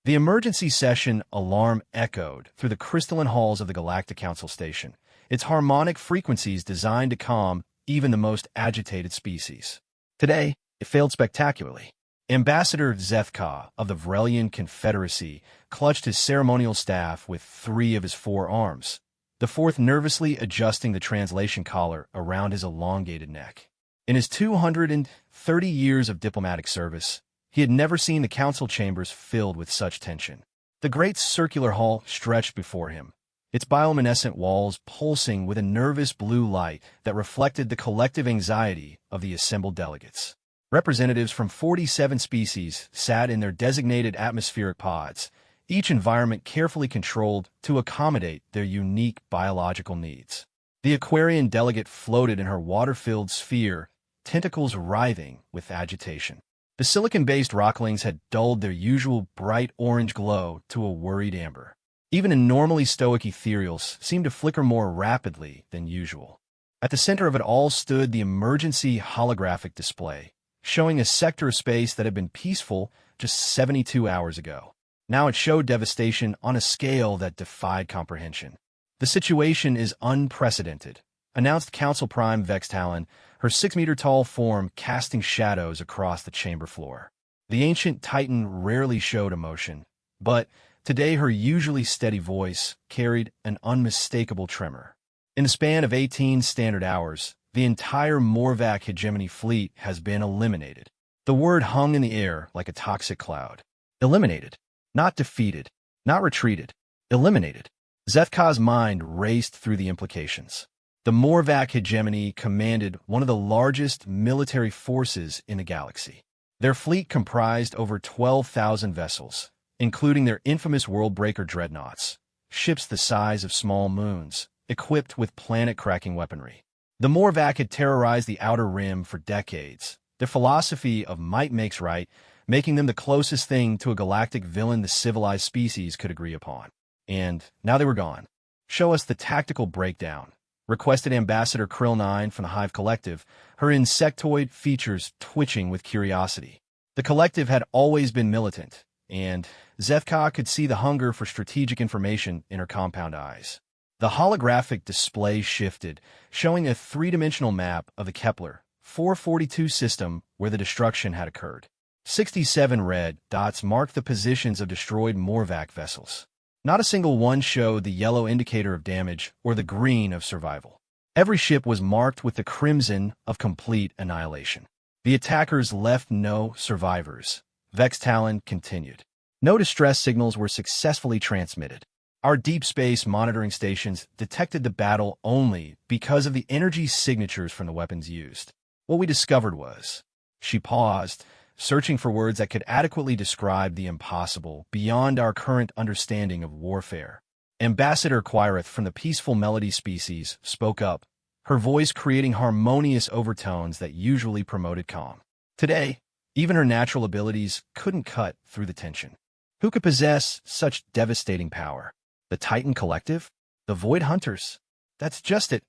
The emergency session alarm echoed through the crystalline halls of the Galactic Council station, its harmonic frequencies designed to calm even the most agitated species. Today, it failed spectacularly. Ambassador Zethka of the Vrelian Confederacy clutched his ceremonial staff with 3 of his 4 arms, the 4th nervously adjusting the translation collar around his elongated neck. In his 230 years of diplomatic service, he had never seen the council chambers filled with such tension. The great circular hall stretched before him, its bioluminescent walls pulsing with a nervous blue light that reflected the collective anxiety of the assembled delegates. Representatives from 47 species sat in their designated atmospheric pods, each environment carefully controlled to accommodate their unique biological needs. The Aquarian delegate floated in her water-filled sphere, tentacles writhing with agitation. The silicon-based rocklings had dulled their usual bright orange glow to a worried amber. Even in normally stoic ethereals seemed to flicker more rapidly than usual. At the center of it all stood the emergency holographic display, showing a sector of space that had been peaceful just 72 hours ago. Now it showed devastation on a scale that defied comprehension. "The situation is unprecedented," announced Council Prime Vextalon, her 6-meter-tall form casting shadows across the chamber floor. The ancient titan rarely showed emotion, but today her usually steady voice carried an unmistakable tremor. "In the span of 18 standard hours, the entire Morvac hegemony fleet has been eliminated." The word hung in the air like a toxic cloud. Eliminated. Not defeated. Not retreated. Eliminated. Zethka's mind raced through the implications. The Morvac hegemony commanded one of the largest military forces in the galaxy. Their fleet comprised over 12,000 vessels, including their infamous world-breaker dreadnoughts, ships the size of small moons, equipped with planet-cracking weaponry. The Morvac had terrorized the Outer Rim for decades, their philosophy of might makes right, making them the closest thing to a galactic villain the civilized species could agree upon. And now they were gone. "Show us the tactical breakdown," requested Ambassador Krill 9 from the Hive Collective, her insectoid features twitching with curiosity. The collective had always been militant, and Zethka could see the hunger for strategic information in her compound eyes. The holographic display shifted, showing a 3-dimensional map of the Kepler 442 system where the destruction had occurred. 67 red dots marked the positions of destroyed Morvac vessels. Not a single one showed the yellow indicator of damage or the green of survival. Every ship was marked with the crimson of complete annihilation. "The attackers left no survivors," Vextalon continued. "No distress signals were successfully transmitted. Our deep space monitoring stations detected the battle only because of the energy signatures from the weapons used. What we discovered was..." She paused, searching for words that could adequately describe the impossible beyond our current understanding of warfare. Ambassador Quirith from the Peaceful Melody species spoke up, her voice creating harmonious overtones that usually promoted calm. Today, even her natural abilities couldn't cut through the tension. Who could possess such devastating power? The Titan Collective? The Void Hunters? "That's just it,"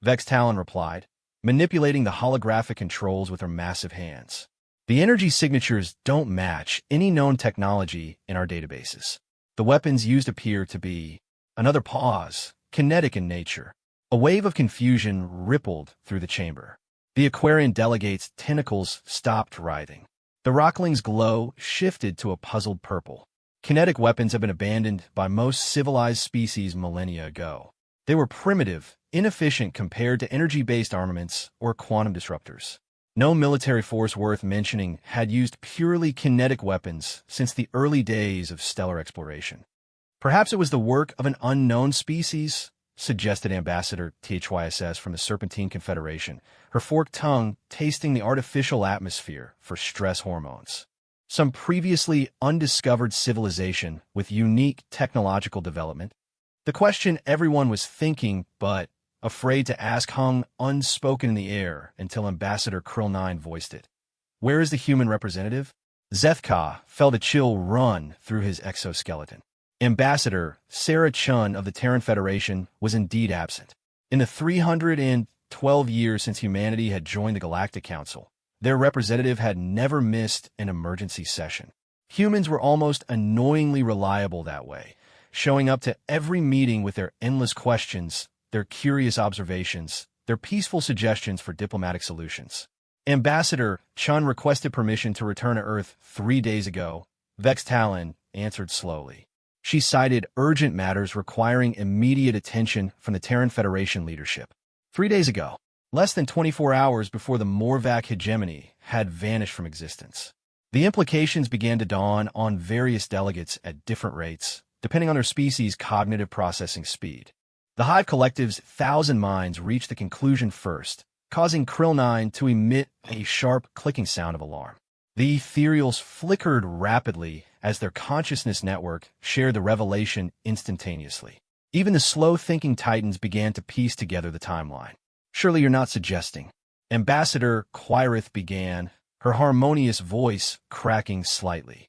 Vextalon replied, manipulating the holographic controls with her massive hands. "The energy signatures don't match any known technology in our databases. The weapons used appear to be..." Another pause, kinetic in nature. A wave of confusion rippled through the chamber. The Aquarian delegate's tentacles stopped writhing. The rockling's glow shifted to a puzzled purple. Kinetic weapons have been abandoned by most civilized species millennia ago. They were primitive, inefficient compared to energy-based armaments or quantum disruptors. No military force worth mentioning had used purely kinetic weapons since the early days of stellar exploration. "Perhaps it was the work of an unknown species," suggested Ambassador THYSS from the Serpentine Confederation, her forked tongue tasting the artificial atmosphere for stress hormones. "Some previously undiscovered civilization with unique technological development." The question everyone was thinking, but afraid to ask, hung unspoken in the air until Ambassador Krill 9 voiced it. "Where is the human representative?" Zethka felt a chill run through his exoskeleton. Ambassador Sarah Chun of the Terran Federation was indeed absent. In the 312 years since humanity had joined the Galactic Council, their representative had never missed an emergency session. Humans were almost annoyingly reliable that way, showing up to every meeting with their endless questions, their curious observations, their peaceful suggestions for diplomatic solutions. Ambassador Chun requested permission to return to Earth 3 days ago. Vex Talon answered slowly. She cited urgent matters requiring immediate attention from the Terran Federation leadership. 3 days ago, less than 24 hours before the Morvac hegemony had vanished from existence. The implications began to dawn on various delegates at different rates, depending on their species' cognitive processing speed. The Hive Collective's 1,000 minds reached the conclusion first, causing Krill 9 to emit a sharp clicking sound of alarm. The ethereals flickered rapidly as their consciousness network shared the revelation instantaneously. Even the slow-thinking Titans began to piece together the timeline. Surely you're not suggesting. Ambassador Quirith began, her harmonious voice cracking slightly.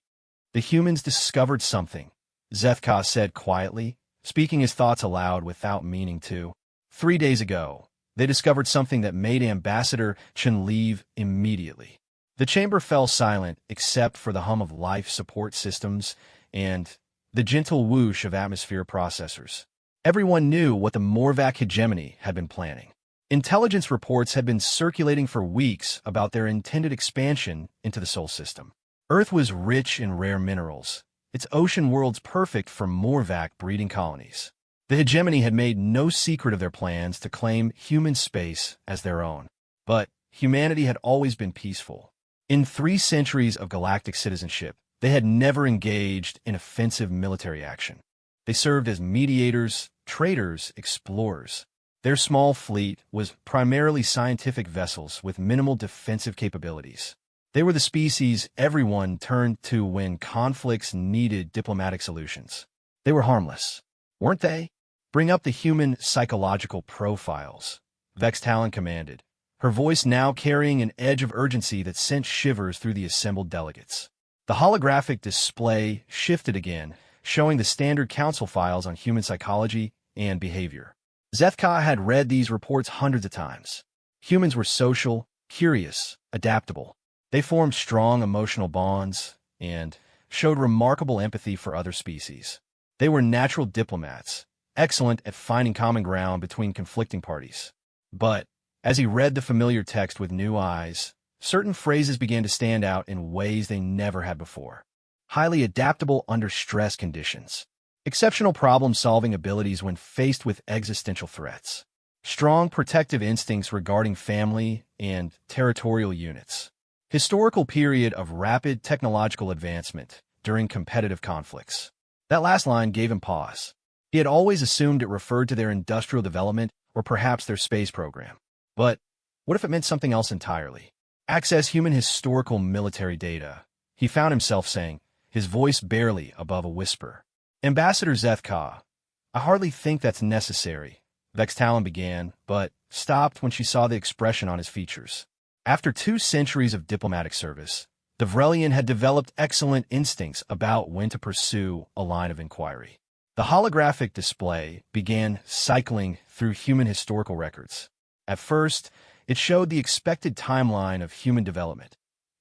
The humans discovered something, Zethka said quietly, speaking his thoughts aloud without meaning to. 3 days ago, they discovered something that made Ambassador Chen leave immediately. The chamber fell silent except for the hum of life support systems and the gentle whoosh of atmosphere processors. Everyone knew what the Morvac hegemony had been planning. Intelligence reports had been circulating for weeks about their intended expansion into the Sol system. Earth was rich in rare minerals, its ocean worlds perfect for Morvac breeding colonies. The hegemony had made no secret of their plans to claim human space as their own. But humanity had always been peaceful. In 3 centuries of galactic citizenship, they had never engaged in offensive military action. They served as mediators, traders, explorers. Their small fleet was primarily scientific vessels with minimal defensive capabilities. They were the species everyone turned to when conflicts needed diplomatic solutions. They were harmless, weren't they? Bring up the human psychological profiles, Vex Talon commanded, her voice now carrying an edge of urgency that sent shivers through the assembled delegates. The holographic display shifted again, showing the standard council files on human psychology and behavior. Zethka had read these reports hundreds of times. Humans were social, curious, adaptable. They formed strong emotional bonds and showed remarkable empathy for other species. They were natural diplomats, excellent at finding common ground between conflicting parties. But as he read the familiar text with new eyes, certain phrases began to stand out in ways they never had before. Highly adaptable under stress conditions. Exceptional problem-solving abilities when faced with existential threats. Strong protective instincts regarding family and territorial units. Historical period of rapid technological advancement during competitive conflicts. That last line gave him pause. He had always assumed it referred to their industrial development or perhaps their space program. But what if it meant something else entirely? Access human historical military data, he found himself saying, his voice barely above a whisper. Ambassador Zethka, I hardly think that's necessary, Vex Talon began, but stopped when she saw the expression on his features. After 2 centuries of diplomatic service, the Vrelian had developed excellent instincts about when to pursue a line of inquiry. The holographic display began cycling through human historical records. At first, it showed the expected timeline of human development.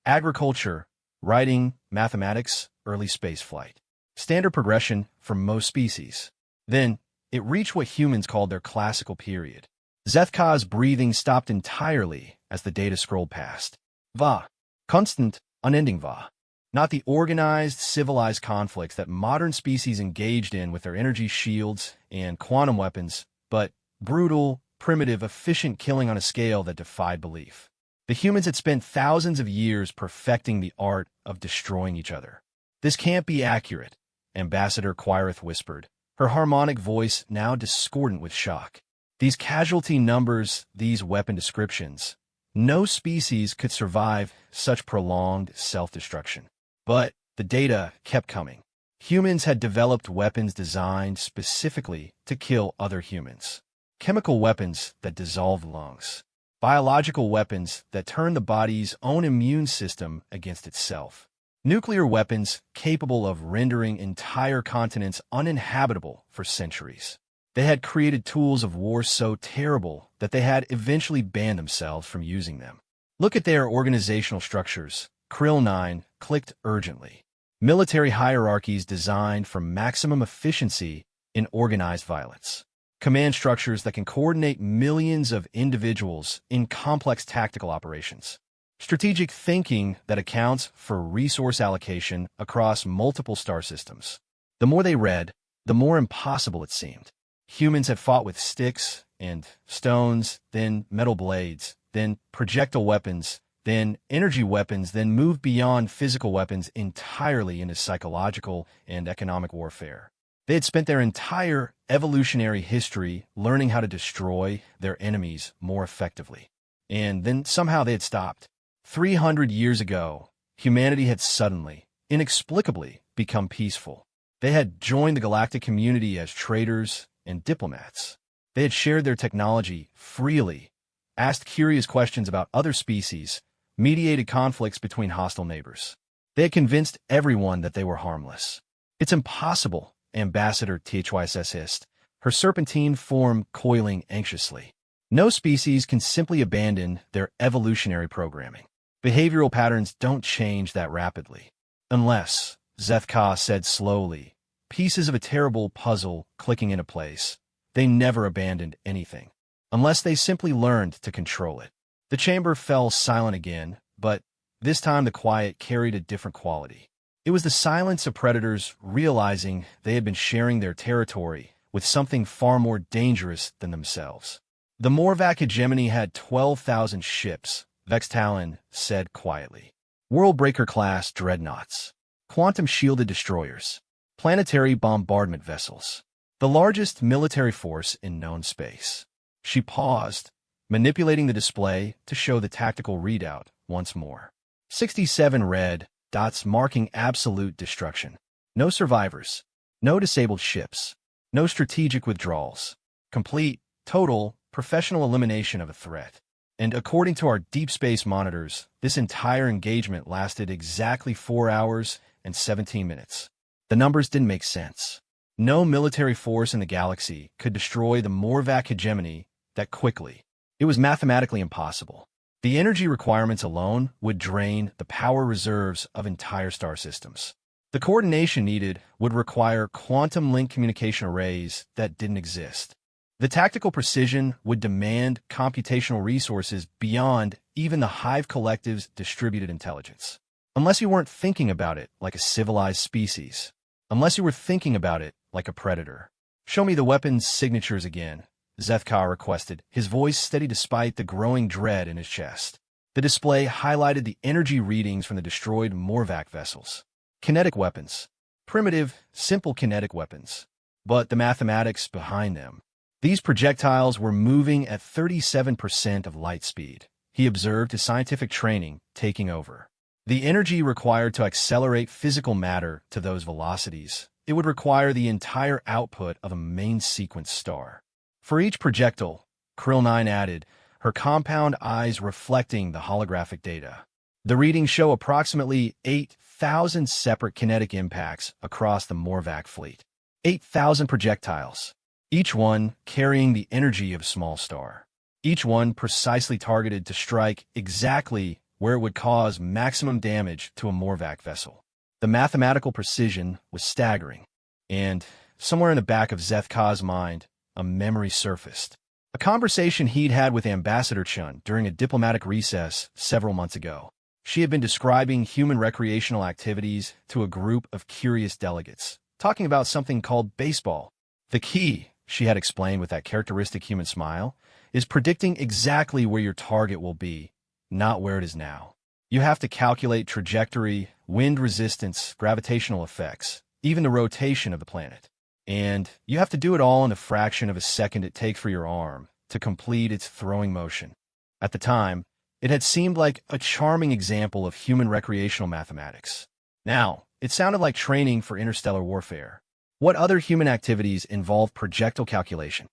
Agriculture, writing, mathematics, early spaceflight. Standard progression for most species. Then, it reached what humans called their classical period. Zethka's breathing stopped entirely as the data scrolled past. Va. Constant, unending va. Not the organized, civilized conflicts that modern species engaged in with their energy shields and quantum weapons, but brutal, primitive, efficient killing on a scale that defied belief. The humans had spent thousands of years perfecting the art of destroying each other. This can't be accurate, Ambassador Quirith whispered, her harmonic voice now discordant with shock. These casualty numbers, these weapon descriptions, no species could survive such prolonged self-destruction. But the data kept coming. Humans had developed weapons designed specifically to kill other humans. Chemical weapons that dissolve lungs. Biological weapons that turn the body's own immune system against itself. Nuclear weapons capable of rendering entire continents uninhabitable for centuries. They had created tools of war so terrible that they had eventually banned themselves from using them. Look at their organizational structures. Krill 9 clicked urgently. military hierarchies designed for maximum efficiency in organized violence, command structures that can coordinate millions of individuals in complex tactical operations, strategic thinking that accounts for resource allocation across multiple star systems. The more they read, the more impossible it seemed. Humans had fought with sticks and stones, then metal blades, then projectile weapons, then energy weapons, then moved beyond physical weapons entirely into psychological and economic warfare. They had spent their entire evolutionary history learning how to destroy their enemies more effectively. And then somehow they had stopped. 300 years ago, humanity had suddenly, inexplicably, become peaceful. They had joined the galactic community as traders and diplomats. They had shared their technology freely, asked curious questions about other species, mediated conflicts between hostile neighbors. They had convinced everyone that they were harmless. It's impossible, Ambassador HFY hissed, her serpentine form coiling anxiously. No species can simply abandon their evolutionary programming. Behavioral patterns don't change that rapidly. Unless, Zethka said slowly, pieces of a terrible puzzle clicking into place, they never abandoned anything. Unless they simply learned to control it. The chamber fell silent again, but this time the quiet carried a different quality. It was the silence of predators realizing they had been sharing their territory with something far more dangerous than themselves. The Morvac hegemony had 12,000 ships, Vextalon said quietly. Worldbreaker-class dreadnoughts, quantum-shielded destroyers, planetary bombardment vessels, the largest military force in known space. She paused, manipulating the display to show the tactical readout once more. 67 red dots marking absolute destruction. No survivors, no disabled ships, no strategic withdrawals. Complete, total, professional elimination of a threat. And according to our deep space monitors, this entire engagement lasted exactly 4 hours and 17 minutes. The numbers didn't make sense. No military force in the galaxy could destroy the Morvac hegemony that quickly. It was mathematically impossible. The energy requirements alone would drain the power reserves of entire star systems. The coordination needed would require quantum link communication arrays that didn't exist. The tactical precision would demand computational resources beyond even the Hive Collective's distributed intelligence. Unless you weren't thinking about it like a civilized species. Unless you were thinking about it like a predator. Show me the weapon's signatures again, Zethka requested, his voice steady despite the growing dread in his chest. The display highlighted the energy readings from the destroyed Morvac vessels. Kinetic weapons. Primitive, simple kinetic weapons. But the mathematics behind them. These projectiles were moving at 37% of light speed. He observed his scientific training taking over. The energy required to accelerate physical matter to those velocities, it would require the entire output of a main sequence star. For each projectile, Krill 9 added, her compound eyes reflecting the holographic data. The readings show approximately 8,000 separate kinetic impacts across the Morvac fleet. 8,000 projectiles, each one carrying the energy of a small star. Each one precisely targeted to strike exactly where it would cause maximum damage to a Morvac vessel. The mathematical precision was staggering, and somewhere in the back of Zethka's mind, a memory surfaced. A conversation he'd had with Ambassador Chun during a diplomatic recess several months ago. She had been describing human recreational activities to a group of curious delegates, talking about something called baseball. The key, she had explained with that characteristic human smile, is predicting exactly where your target will be, not where it is now. You have to calculate trajectory, wind resistance, gravitational effects, even the rotation of the planet. And you have to do it all in a fraction of a second it takes for your arm to complete its throwing motion. At the time, it had seemed like a charming example of human recreational mathematics. Now, it sounded like training for interstellar warfare. What other human activities involve projectile calculation?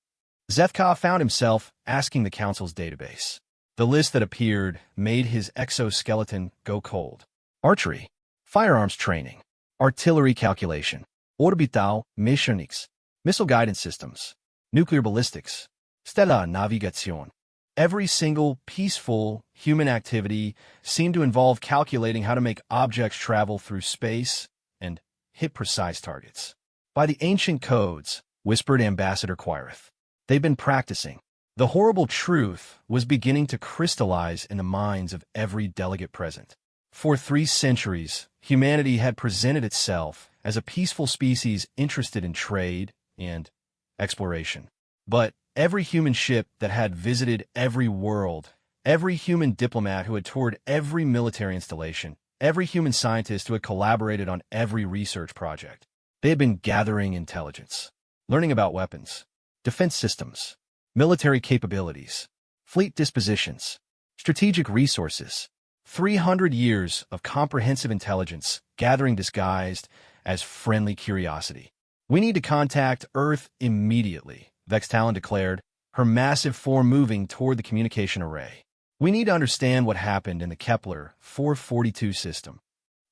Zethka found himself asking the Council's database. The list that appeared made his exoskeleton go cold. Archery, firearms training, artillery calculation, orbital mechanics, missile guidance systems, nuclear ballistics, stellar navigation. Every single peaceful human activity seemed to involve calculating how to make objects travel through space hit precise targets. By the ancient codes, whispered Ambassador Quirith, they've been practicing. The horrible truth was beginning to crystallize in the minds of every delegate present. For 3 centuries, humanity had presented itself as a peaceful species interested in trade and exploration. But every human ship that had visited every world, every human diplomat who had toured every military installation, every human scientist who had collaborated on every research project, they had been gathering intelligence, learning about weapons, defense systems, military capabilities, fleet dispositions, strategic resources. 300 years of comprehensive intelligence gathering disguised as friendly curiosity. We need to contact Earth immediately, Vextalon declared, her massive form moving toward the communication array. We need to understand what happened in the Kepler 442 system.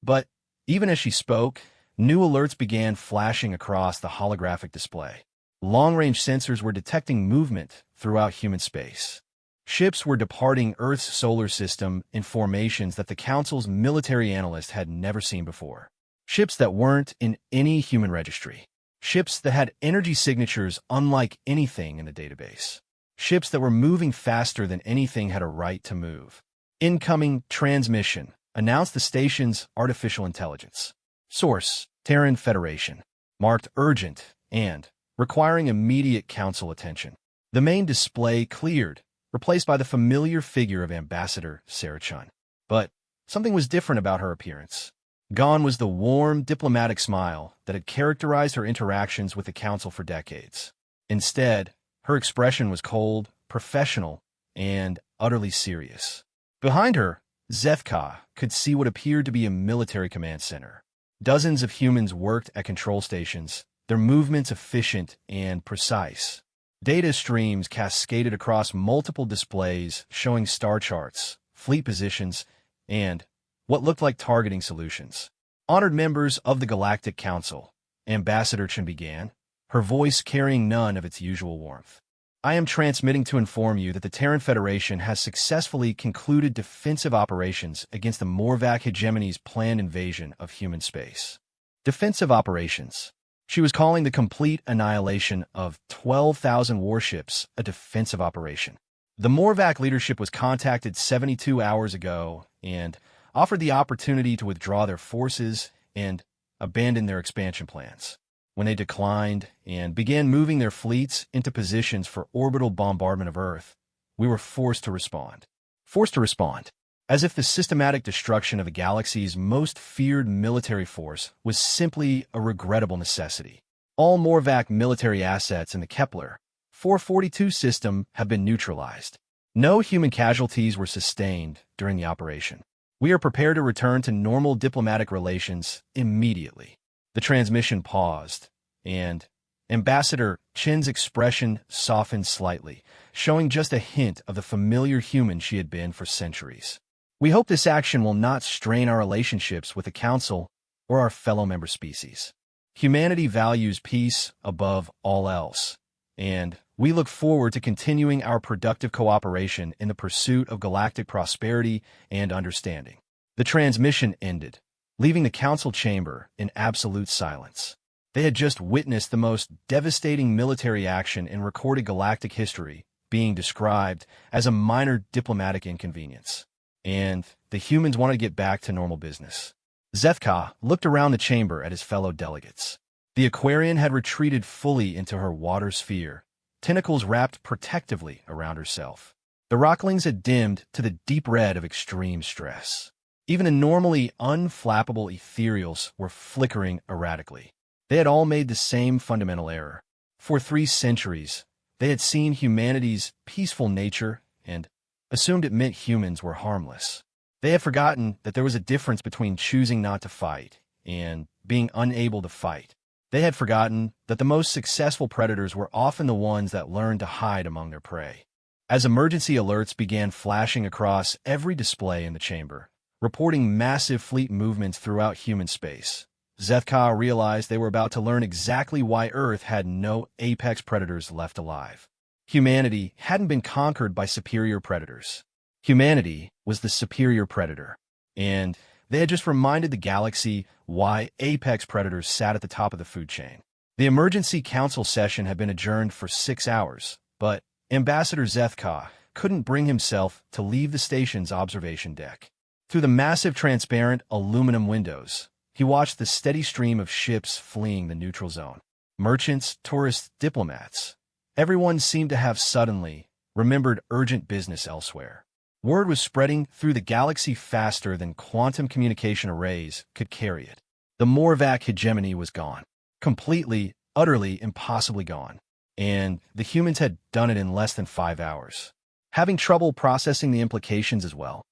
But even as she spoke, new alerts began flashing across the holographic display. Long-range sensors were detecting movement throughout human space. Ships were departing Earth's solar system in formations that the Council's military analysts had never seen before. Ships that weren't in any human registry. Ships that had energy signatures unlike anything in the database. Ships that were moving faster than anything had a right to move. Incoming transmission announced the station's artificial intelligence. Source, Terran Federation. Marked urgent and requiring immediate Council attention. The main display cleared, replaced by the familiar figure of Ambassador Sarachun. But something was different about her appearance. Gone was the warm, diplomatic smile that had characterized her interactions with the Council for decades. Instead, her expression was cold, professional, and utterly serious. Behind her, Zethka could see what appeared to be a military command center. Dozens of humans worked at control stations, their movements efficient and precise. Data streams cascaded across multiple displays showing star charts, fleet positions, and what looked like targeting solutions. Honored members of the Galactic Council, Ambassador Chen began, her voice carrying none of its usual warmth. I am transmitting to inform you that the Terran Federation has successfully concluded defensive operations against the Morvac hegemony's planned invasion of human space. Defensive operations. She was calling the complete annihilation of 12,000 warships a defensive operation. The Morvac leadership was contacted 72 hours ago and offered the opportunity to withdraw their forces and abandon their expansion plans. When they declined and began moving their fleets into positions for orbital bombardment of Earth, we were forced to respond. Forced to respond. As if the systematic destruction of the galaxy's most feared military force was simply a regrettable necessity. All Morvac military assets in the Kepler 442 system have been neutralized. No human casualties were sustained during the operation. We are prepared to return to normal diplomatic relations immediately. The transmission paused, and Ambassador Chen's expression softened slightly, showing just a hint of the familiar human she had been for centuries. We hope this action will not strain our relationships with the Council or our fellow member species. Humanity values peace above all else, and we look forward to continuing our productive cooperation in the pursuit of galactic prosperity and understanding. The transmission ended, leaving the Council chamber in absolute silence. They had just witnessed the most devastating military action in recorded galactic history being described as a minor diplomatic inconvenience. And the humans wanted to get back to normal business. Zethka looked around the chamber at his fellow delegates. The Aquarian had retreated fully into her water sphere, tentacles wrapped protectively around herself. The Rocklings had dimmed to the deep red of extreme stress. Even the normally unflappable ethereals were flickering erratically. They had all made the same fundamental error. For 3 centuries, they had seen humanity's peaceful nature and assumed it meant humans were harmless. They had forgotten that there was a difference between choosing not to fight and being unable to fight. They had forgotten that the most successful predators were often the ones that learned to hide among their prey. As emergency alerts began flashing across every display in the chamber, reporting massive fleet movements throughout human space, Zethka realized they were about to learn exactly why Earth had no apex predators left alive. Humanity hadn't been conquered by superior predators. Humanity was the superior predator. And They had just reminded the galaxy why apex predators sat at the top of the food chain. The emergency council session had been adjourned for 6 hours, but Ambassador Zethka couldn't bring himself to leave the station's observation deck. Through the massive transparent aluminum windows, he watched the steady stream of ships fleeing the neutral zone. Merchants, tourists, diplomats. Everyone seemed to have suddenly remembered urgent business elsewhere. Word was spreading through the galaxy faster than quantum communication arrays could carry it. The Morvac hegemony was gone. Completely, utterly, impossibly gone. And the humans had done it in less than 5 hours. Having trouble processing the implications as well,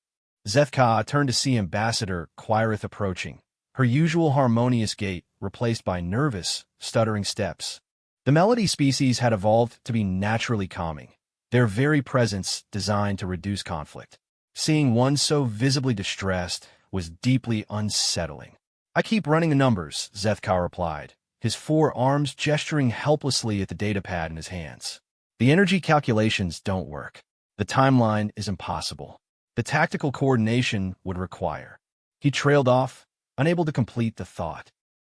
Zethka turned to see Ambassador Quirith approaching, her usual harmonious gait replaced by nervous, stuttering steps. The melody species had evolved to be naturally calming, their very presence designed to reduce conflict. Seeing one so visibly distressed was deeply unsettling. "I keep running the numbers," Zethka replied, his 4 arms gesturing helplessly at the datapad in his hands. "The energy calculations don't work. The timeline is impossible. The tactical coordination would require." He trailed off, unable to complete the thought.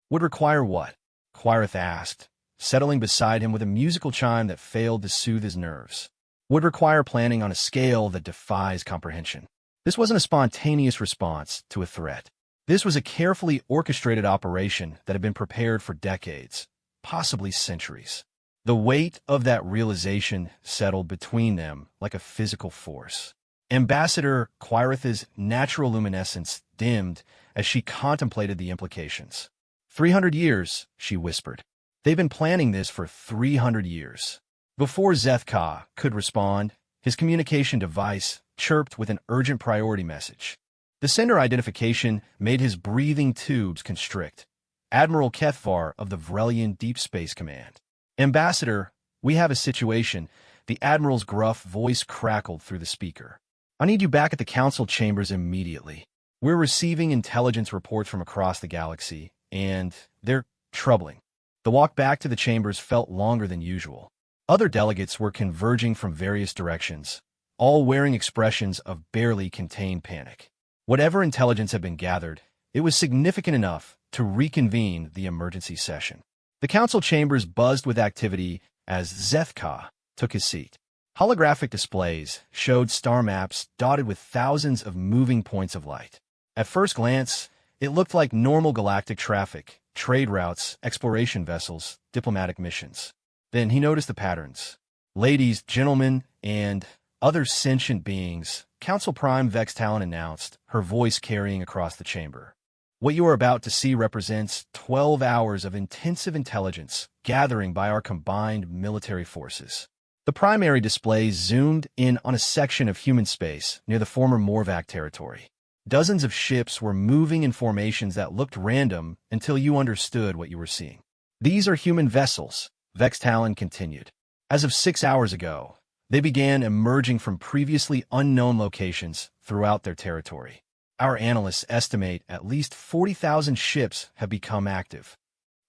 "Would require what?" Quirith asked, settling beside him with a musical chime that failed to soothe his nerves. "Would require planning on a scale that defies comprehension." This wasn't a spontaneous response to a threat. This was a carefully orchestrated operation that had been prepared for decades, possibly centuries. The weight of that realization settled between them like a physical force. Ambassador Quirith's natural luminescence dimmed as she contemplated the implications. 300 years, she whispered. "They've been planning this for 300 years. Before Zethka could respond, his communication device chirped with an urgent priority message. The sender identification made his breathing tubes constrict. Admiral Kethvar of the Vrelian Deep Space Command. "Ambassador, we have a situation," the Admiral's gruff voice crackled through the speaker. "I need you back at the Council chambers immediately. We're receiving intelligence reports from across the galaxy, and they're troubling." The walk back to the chambers felt longer than usual. Other delegates were converging from various directions, all wearing expressions of barely contained panic. Whatever intelligence had been gathered, it was significant enough to reconvene the emergency session. The council chambers buzzed with activity as Zethka took his seat. Holographic displays showed star maps dotted with thousands of moving points of light. At first glance, it looked like normal galactic traffic, trade routes, exploration vessels, diplomatic missions. Then he noticed the patterns. "Ladies, gentlemen, and other sentient beings," Council Prime Vex Talon announced, her voice carrying across the chamber. "What you are about to see represents 12 hours of intensive intelligence gathering by our combined military forces." The primary display zoomed in on a section of human space near the former Morvac territory. Dozens of ships were moving in formations that looked random until you understood what you were seeing. "These are human vessels," Vex Talon continued. "As of 6 hours ago, they began emerging from previously unknown locations throughout their territory. Our analysts estimate at least 40,000 ships have become active."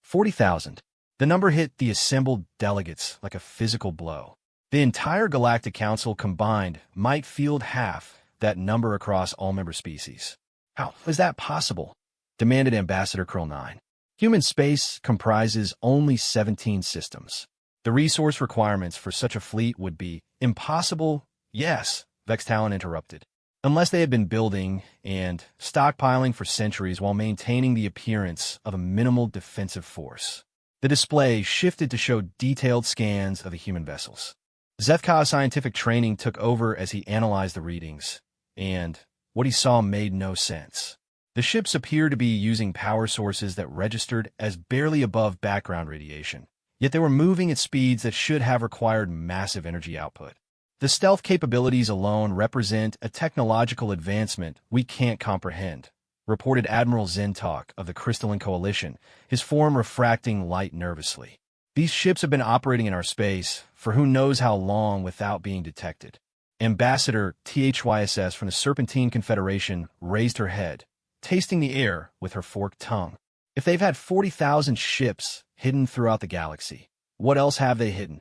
40,000. The number hit the assembled delegates like a physical blow. The entire Galactic Council combined might field half that number across all member species. "How is that possible?" demanded Ambassador Krill 9. "Human space comprises only 17 systems. The resource requirements for such a fleet would be impossible." "Yes," Vex Talon interrupted. "Unless they had been building and stockpiling for centuries while maintaining the appearance of a minimal defensive force." The display shifted to show detailed scans of the human vessels. Zethka's scientific training took over as he analyzed the readings, and what he saw made no sense. The ships appeared to be using power sources that registered as barely above background radiation, yet they were moving at speeds that should have required massive energy output. "The stealth capabilities alone represent a technological advancement we can't comprehend," reported Admiral Zentok of the Crystalline Coalition, his form refracting light nervously. "These ships have been operating in our space for who knows how long without being detected." Ambassador THYSS from the Serpentine Confederation raised her head, tasting the air with her forked tongue. "If they've had 40,000 ships hidden throughout the galaxy, what else have they hidden?"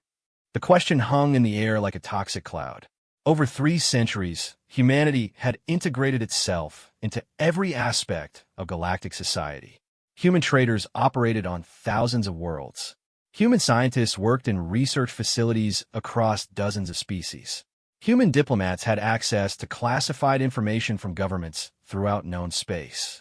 The question hung in the air like a toxic cloud. Over 3 centuries, humanity had integrated itself into every aspect of galactic society. Human traders operated on thousands of worlds. Human scientists worked in research facilities across dozens of species. Human diplomats had access to classified information from governments throughout known space.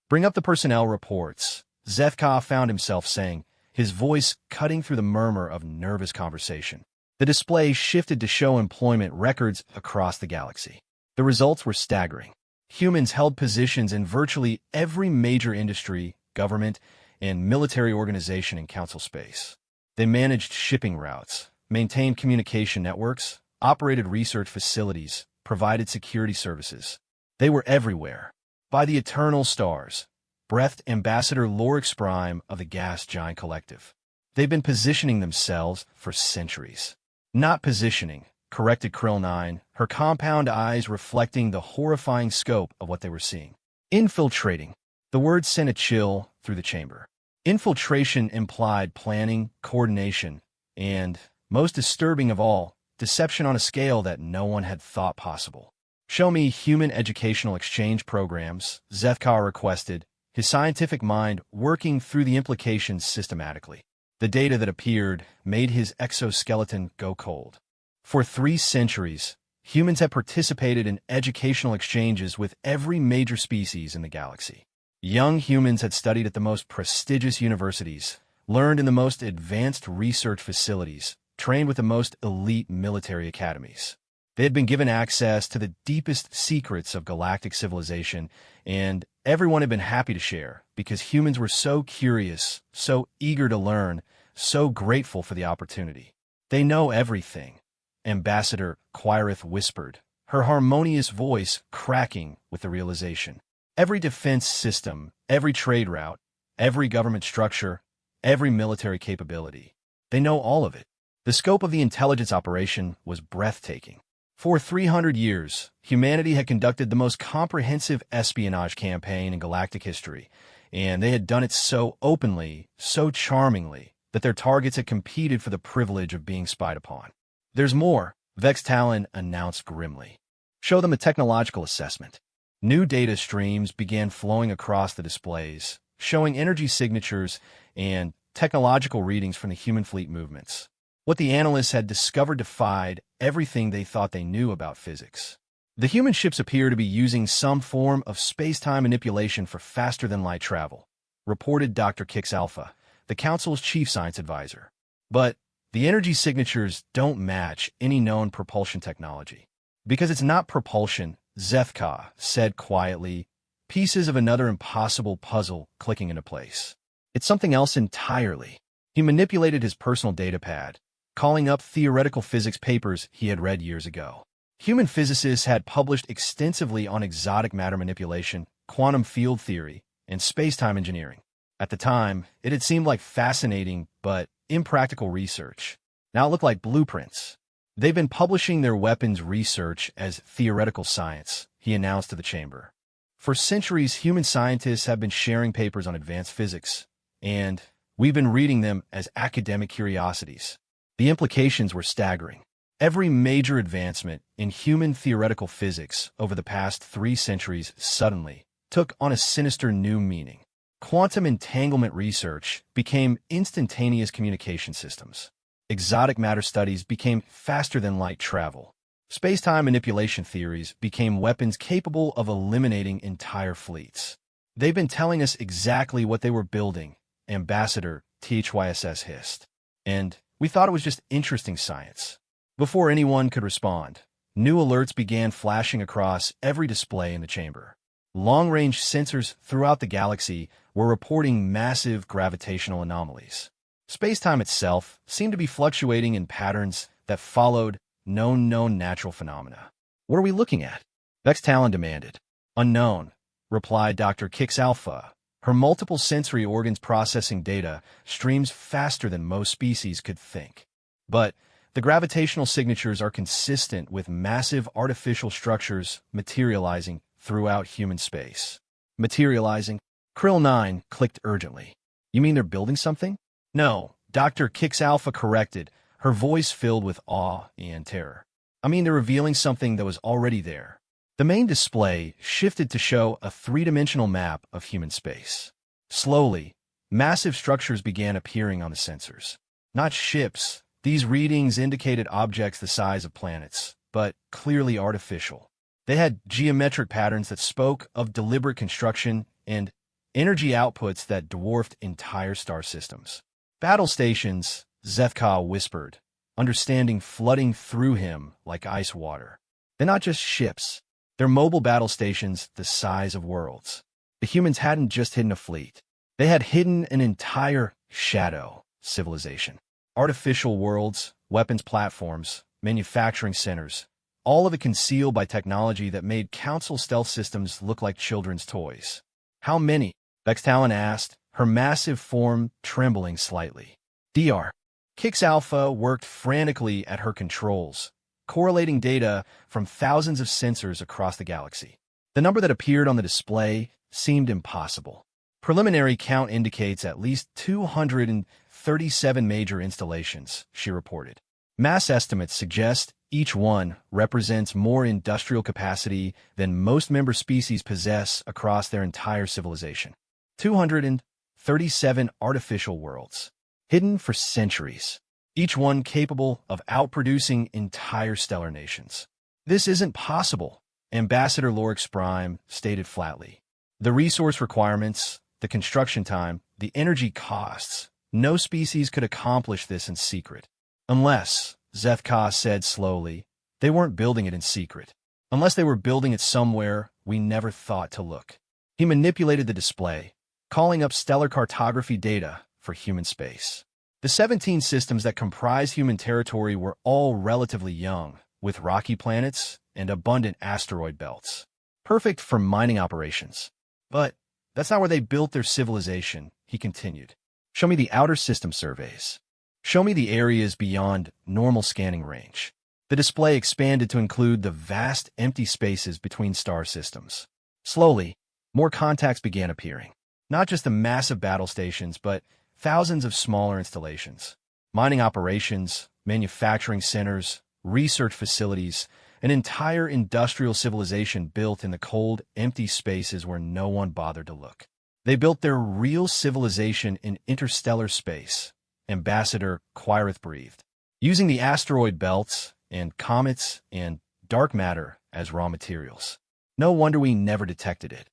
Bring up the personnel reports, Zethka found himself saying, his voice cutting through the murmur of nervous conversation. The display shifted to show employment records across the galaxy. The results were staggering. Humans held positions in virtually every major industry, government, and military organization in council space. They managed shipping routes, maintained communication networks, operated research facilities, provided security services. They were everywhere. By the eternal stars, breathed Ambassador Lorix Prime of the Gas Giant Collective. They've been positioning themselves for centuries. Not positioning, corrected Krill 9, her compound eyes reflecting the horrifying scope of what they were seeing. Infiltrating. The word sent a chill through the chamber. Infiltration implied planning, coordination, and, most disturbing of all, deception on a scale that no one had thought possible. Show me human educational exchange programs, Zethkar requested, his scientific mind working through the implications systematically. The data that appeared made his exoskeleton go cold. For 3 centuries, humans had participated in educational exchanges with every major species in the galaxy. Young humans had studied at the most prestigious universities, learned in the most advanced research facilities, trained with the most elite military academies. They had been given access to the deepest secrets of galactic civilization, and everyone had been happy to share because humans were so curious, so eager to learn, so grateful for the opportunity. They know everything, Ambassador Quirith whispered, her harmonious voice cracking with the realization. Every defense system, every trade route, every government structure, every military capability. They know all of it. The scope of the intelligence operation was breathtaking. For 300 years, humanity had conducted the most comprehensive espionage campaign in galactic history, and they had done it so openly, so charmingly, that their targets had competed for the privilege of being spied upon. There's more, Vex Talon announced grimly. Show them a technological assessment. New data streams began flowing across the displays, showing energy signatures and technological readings from the human fleet movements. What the analysts had discovered defied everything they thought they knew about physics. The human ships appear to be using some form of space-time manipulation for faster-than-light travel, reported Dr. Kix Alpha, the Council's chief science advisor. But the energy signatures don't match any known propulsion technology. Because it's not propulsion, Zethka said quietly, pieces of another impossible puzzle clicking into place. It's something else entirely. He manipulated his personal datapad, calling up theoretical physics papers he had read years ago. Human physicists had published extensively on exotic matter manipulation, quantum field theory, and space-time engineering. At the time, it had seemed like fascinating but impractical research. Now it looked like blueprints. They've been publishing their weapons research as theoretical science, he announced to the chamber. For centuries, human scientists have been sharing papers on advanced physics, and we've been reading them as academic curiosities. The implications were staggering. Every major advancement in human theoretical physics over the past 3 centuries suddenly took on a sinister new meaning. Quantum entanglement research became instantaneous communication systems. Exotic matter studies became faster-than-light travel. Space-time manipulation theories became weapons capable of eliminating entire fleets. They've been telling us exactly what they were building, Ambassador THYSS hissed. And we thought it was just interesting science. Before anyone could respond, new alerts began flashing across every display in the chamber. Long-range sensors throughout the galaxy were reporting massive gravitational anomalies. Space-time itself seemed to be fluctuating in patterns that followed known natural phenomena. What are we looking at? Vex Talon demanded. Unknown, replied Dr. Kix Alpha. Her multiple sensory organs processing data streams faster than most species could think. But the gravitational signatures are consistent with massive artificial structures materializing throughout human space. Materializing? Krill 9 clicked urgently. You mean they're building something? No, Dr. Kix Alpha corrected, her voice filled with awe and terror. They're revealing something that was already there. The main display shifted to show a three-dimensional map of human space. Slowly, massive structures began appearing on the sensors. Not ships, these readings indicated objects the size of planets, but clearly artificial. They had geometric patterns that spoke of deliberate construction and energy outputs that dwarfed entire star systems. Battle stations, Zethka whispered, understanding flooding through him like ice water. They're not just ships. They're mobile battle stations the size of worlds. The humans hadn't just hidden a fleet. They had hidden an entire shadow civilization. Artificial worlds, weapons platforms, manufacturing centers, all of it concealed by technology that made Council stealth systems look like children's toys. How many? Bextalon asked, her massive form trembling slightly. Dr. Kix Alpha worked frantically at her controls, correlating data from thousands of sensors across the galaxy. The number that appeared on the display seemed impossible. Preliminary count indicates at least 237 major installations, she reported. Mass estimates suggest each one represents more industrial capacity than most member species possess across their entire civilization. 237 artificial worlds, hidden for centuries, each one capable of outproducing entire stellar nations. This isn't possible, Ambassador Lorix Prime stated flatly. The resource requirements, the construction time, the energy costs, no species could accomplish this in secret. Unless, Zethka said slowly, they weren't building it in secret. Unless they were building it somewhere we never thought to look. He manipulated the display, calling up stellar cartography data for human space. The 17 systems that comprise human territory were all relatively young, with rocky planets and abundant asteroid belts. Perfect for mining operations. But that's not where they built their civilization, he continued. Show me the outer system surveys. Show me the areas beyond normal scanning range. The display expanded to include the vast empty spaces between star systems. Slowly, more contacts began appearing. Not just the massive battle stations, but thousands of smaller installations. Mining operations, manufacturing centers, research facilities, an entire industrial civilization built in the cold, empty spaces where no one bothered to look. They built their real civilization in interstellar space, Ambassador Quirith breathed, using the asteroid belts and comets and dark matter as raw materials. No wonder we never detected it.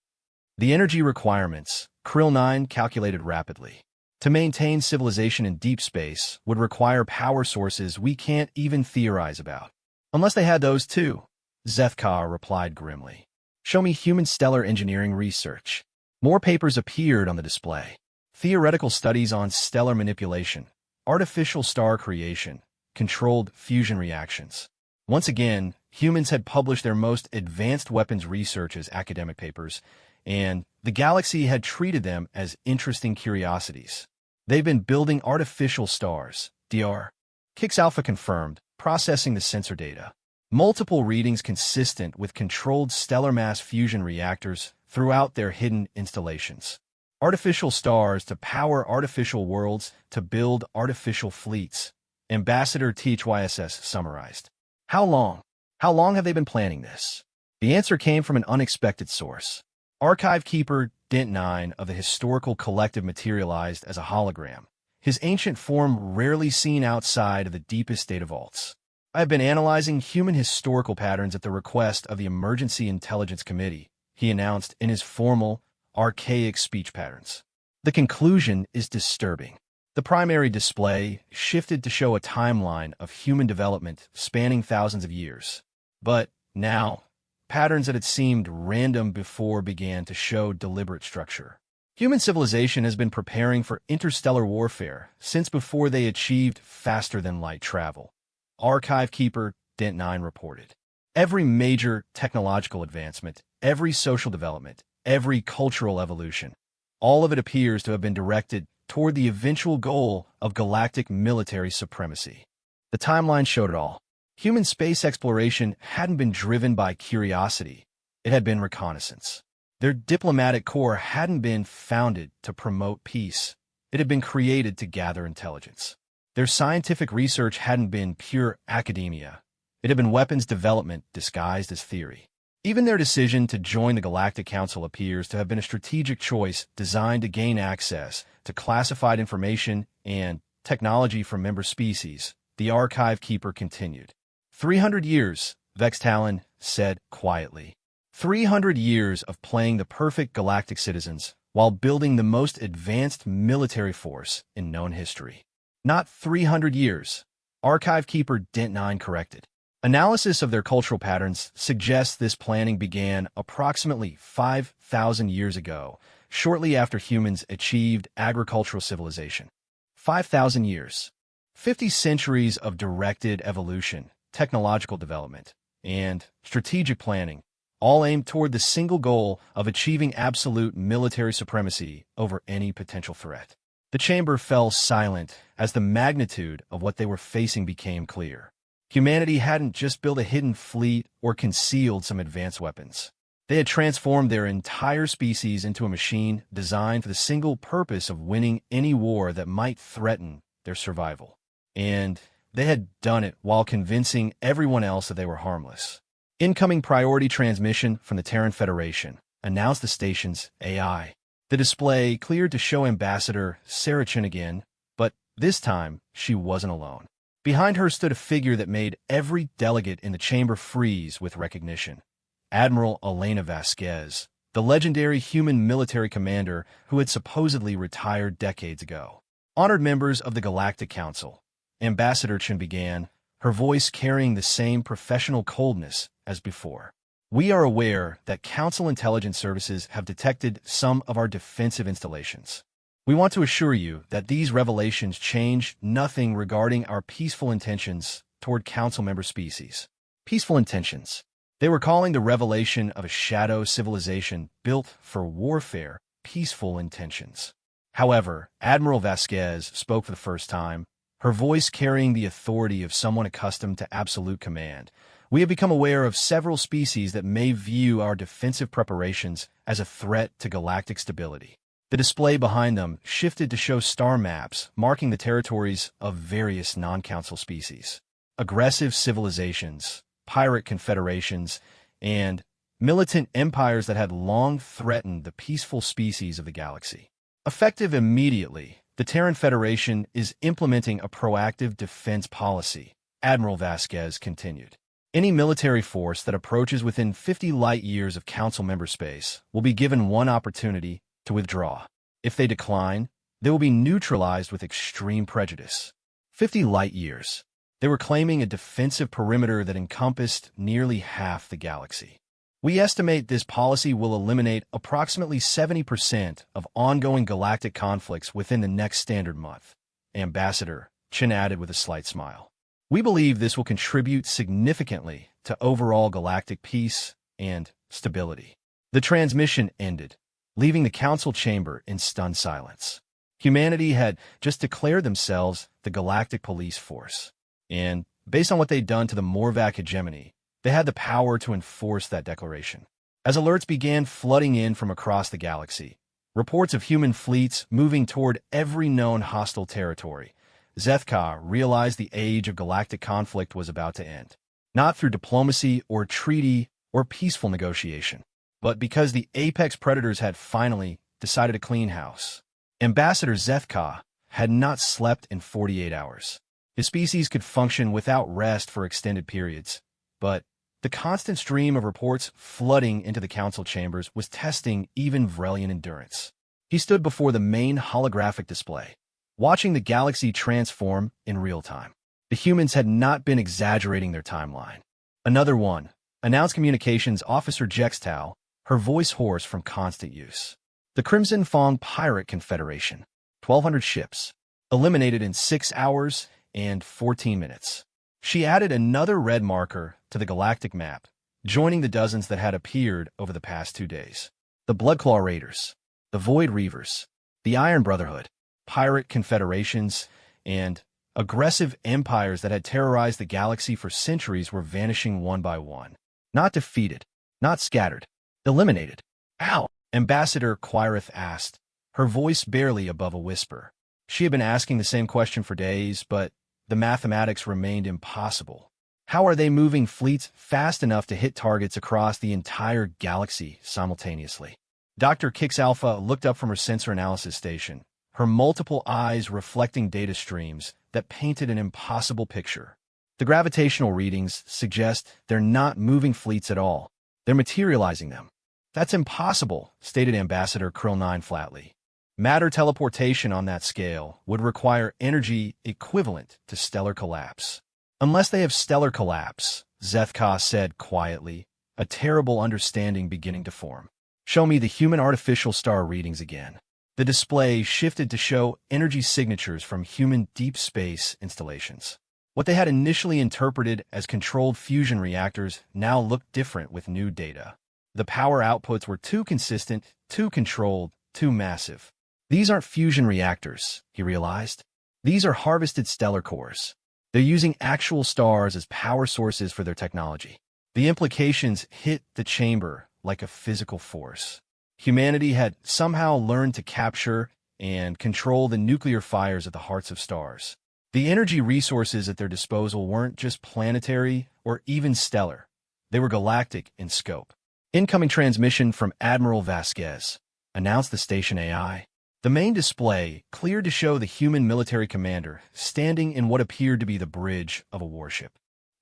The energy requirements, Krill 9 calculated rapidly. To maintain civilization in deep space would require power sources we can't even theorize about. Unless they had those too, Zethka replied grimly. Show me human stellar engineering research. More papers appeared on the display. Theoretical studies on stellar manipulation, artificial star creation, controlled fusion reactions. Once again, humans had published their most advanced weapons research as academic papers, and the galaxy had treated them as interesting curiosities. They've been building artificial stars, Dr. Kix Alpha confirmed, processing the sensor data. Multiple readings consistent with controlled stellar mass fusion reactors throughout their hidden installations. Artificial stars to power artificial worlds to build artificial fleets, Ambassador THYSS summarized. How long? How long have they been planning this? The answer came from an unexpected source. Archive Keeper Dent 9 of the Historical Collective materialized as a hologram, his ancient form rarely seen outside of the deepest data vaults. I have been analyzing human historical patterns at the request of the Emergency Intelligence Committee, he announced in his formal, archaic speech patterns. The conclusion is disturbing. The primary display shifted to show a timeline of human development spanning thousands of years. But now, patterns that had seemed random before began to show deliberate structure. Human civilization has been preparing for interstellar warfare since before they achieved faster-than-light travel. Archive Keeper Dent 9 reported. Every major technological advancement, every social development, every cultural evolution, all of it appears to have been directed toward the eventual goal of galactic military supremacy. The timeline showed it all. Human space exploration hadn't been driven by curiosity. It had been reconnaissance. Their diplomatic corps hadn't been founded to promote peace. It had been created to gather intelligence. Their scientific research hadn't been pure academia. It had been weapons development disguised as theory. Even their decision to join the Galactic Council appears to have been a strategic choice designed to gain access to classified information and technology from member species, the Archive Keeper continued. 300 years, Vextalon said quietly. 300 years of playing the perfect galactic citizens while building the most advanced military force in known history. Not 300 years, Archive Keeper Dent9 corrected. Analysis of their cultural patterns suggests this planning began approximately 5,000 years ago, shortly after humans achieved agricultural civilization. 5,000 years. 50 centuries of directed evolution, technological development, and strategic planning, all aimed toward the single goal of achieving absolute military supremacy over any potential threat. The chamber fell silent as the magnitude of what they were facing became clear. Humanity hadn't just built a hidden fleet or concealed some advanced weapons. They had transformed their entire species into a machine designed for the single purpose of winning any war that might threaten their survival. And they had done it while convincing everyone else that they were harmless. Incoming priority transmission from the Terran Federation announced the station's AI. The display cleared to show Ambassador Sarachin again, but this time she wasn't alone. Behind her stood a figure that made every delegate in the chamber freeze with recognition. Admiral Elena Vasquez, the legendary human military commander who had supposedly retired decades ago. Honored members of the Galactic Council, Ambassador Chen began, her voice carrying the same professional coldness as before. We are aware that Council intelligence services have detected some of our defensive installations. We want to assure you that these revelations change nothing regarding our peaceful intentions toward Council member species. Peaceful intentions. They were calling the revelation of a shadow civilization built for warfare peaceful intentions. However, Admiral Vasquez spoke for the first time, her voice carrying the authority of someone accustomed to absolute command. We have become aware of several species that may view our defensive preparations as a threat to galactic stability. The display behind them shifted to show star maps marking the territories of various non-council species. Aggressive civilizations, pirate confederations, and militant empires that had long threatened the peaceful species of the galaxy. Effective immediately, the Terran Federation is implementing a proactive defense policy, Admiral Vasquez continued. Any military force that approaches within 50 light-years of Council member space will be given one opportunity to withdraw. If they decline, they will be neutralized with extreme prejudice. 50 light-years. They were claiming a defensive perimeter that encompassed nearly half the galaxy. We estimate this policy will eliminate approximately 70% of ongoing galactic conflicts within the next standard month, Ambassador Chen added with a slight smile. We believe this will contribute significantly to overall galactic peace and stability. The transmission ended, leaving the Council chamber in stunned silence. Humanity had just declared themselves the Galactic Police Force, and based on what they'd done to the Morvac hegemony, they had the power to enforce that declaration. As alerts began flooding in from across the galaxy, reports of human fleets moving toward every known hostile territory, Zethka realized the age of galactic conflict was about to end. Not through diplomacy or treaty or peaceful negotiation, but because the apex predators had finally decided to clean house. Ambassador Zethka had not slept in 48 hours. His species could function without rest for extended periods, but the constant stream of reports flooding into the Council chambers was testing even Vrelian endurance. He stood before the main holographic display, watching the galaxy transform in real time. The humans had not been exaggerating their timeline. Another one, announced Communications Officer Jextau, her voice hoarse from constant use. The Crimson Fong Pirate Confederation, 1,200 ships, eliminated in 6 hours and 14 minutes. She added another red marker to the galactic map, joining the dozens that had appeared over the past 2 days. The Bloodclaw Raiders, the Void Reavers, the Iron Brotherhood, pirate confederations, and aggressive empires that had terrorized the galaxy for centuries were vanishing one by one. Not defeated, not scattered, eliminated. How? Ambassador Quirith asked, her voice barely above a whisper. She had been asking the same question for days, but the mathematics remained impossible. How are they moving fleets fast enough to hit targets across the entire galaxy simultaneously? Dr. Kix Alpha looked up from her sensor analysis station, her multiple eyes reflecting data streams that painted an impossible picture. The gravitational readings suggest they're not moving fleets at all. They're materializing them. That's impossible, stated Ambassador Krill 9 flatly. Matter teleportation on that scale would require energy equivalent to stellar collapse. Unless they have stellar collapse, Zethka said quietly, a terrible understanding beginning to form. Show me the human artificial star readings again. The display shifted to show energy signatures from human deep space installations. What they had initially interpreted as controlled fusion reactors now looked different with new data. The power outputs were too consistent, too controlled, too massive. These aren't fusion reactors, he realized. These are harvested stellar cores. They're using actual stars as power sources for their technology. The implications hit the chamber like a physical force. Humanity had somehow learned to capture and control the nuclear fires at the hearts of stars. The energy resources at their disposal weren't just planetary or even stellar. They were galactic in scope. Incoming transmission from Admiral Vasquez, announced the station AI. The main display cleared to show the human military commander standing in what appeared to be the bridge of a warship.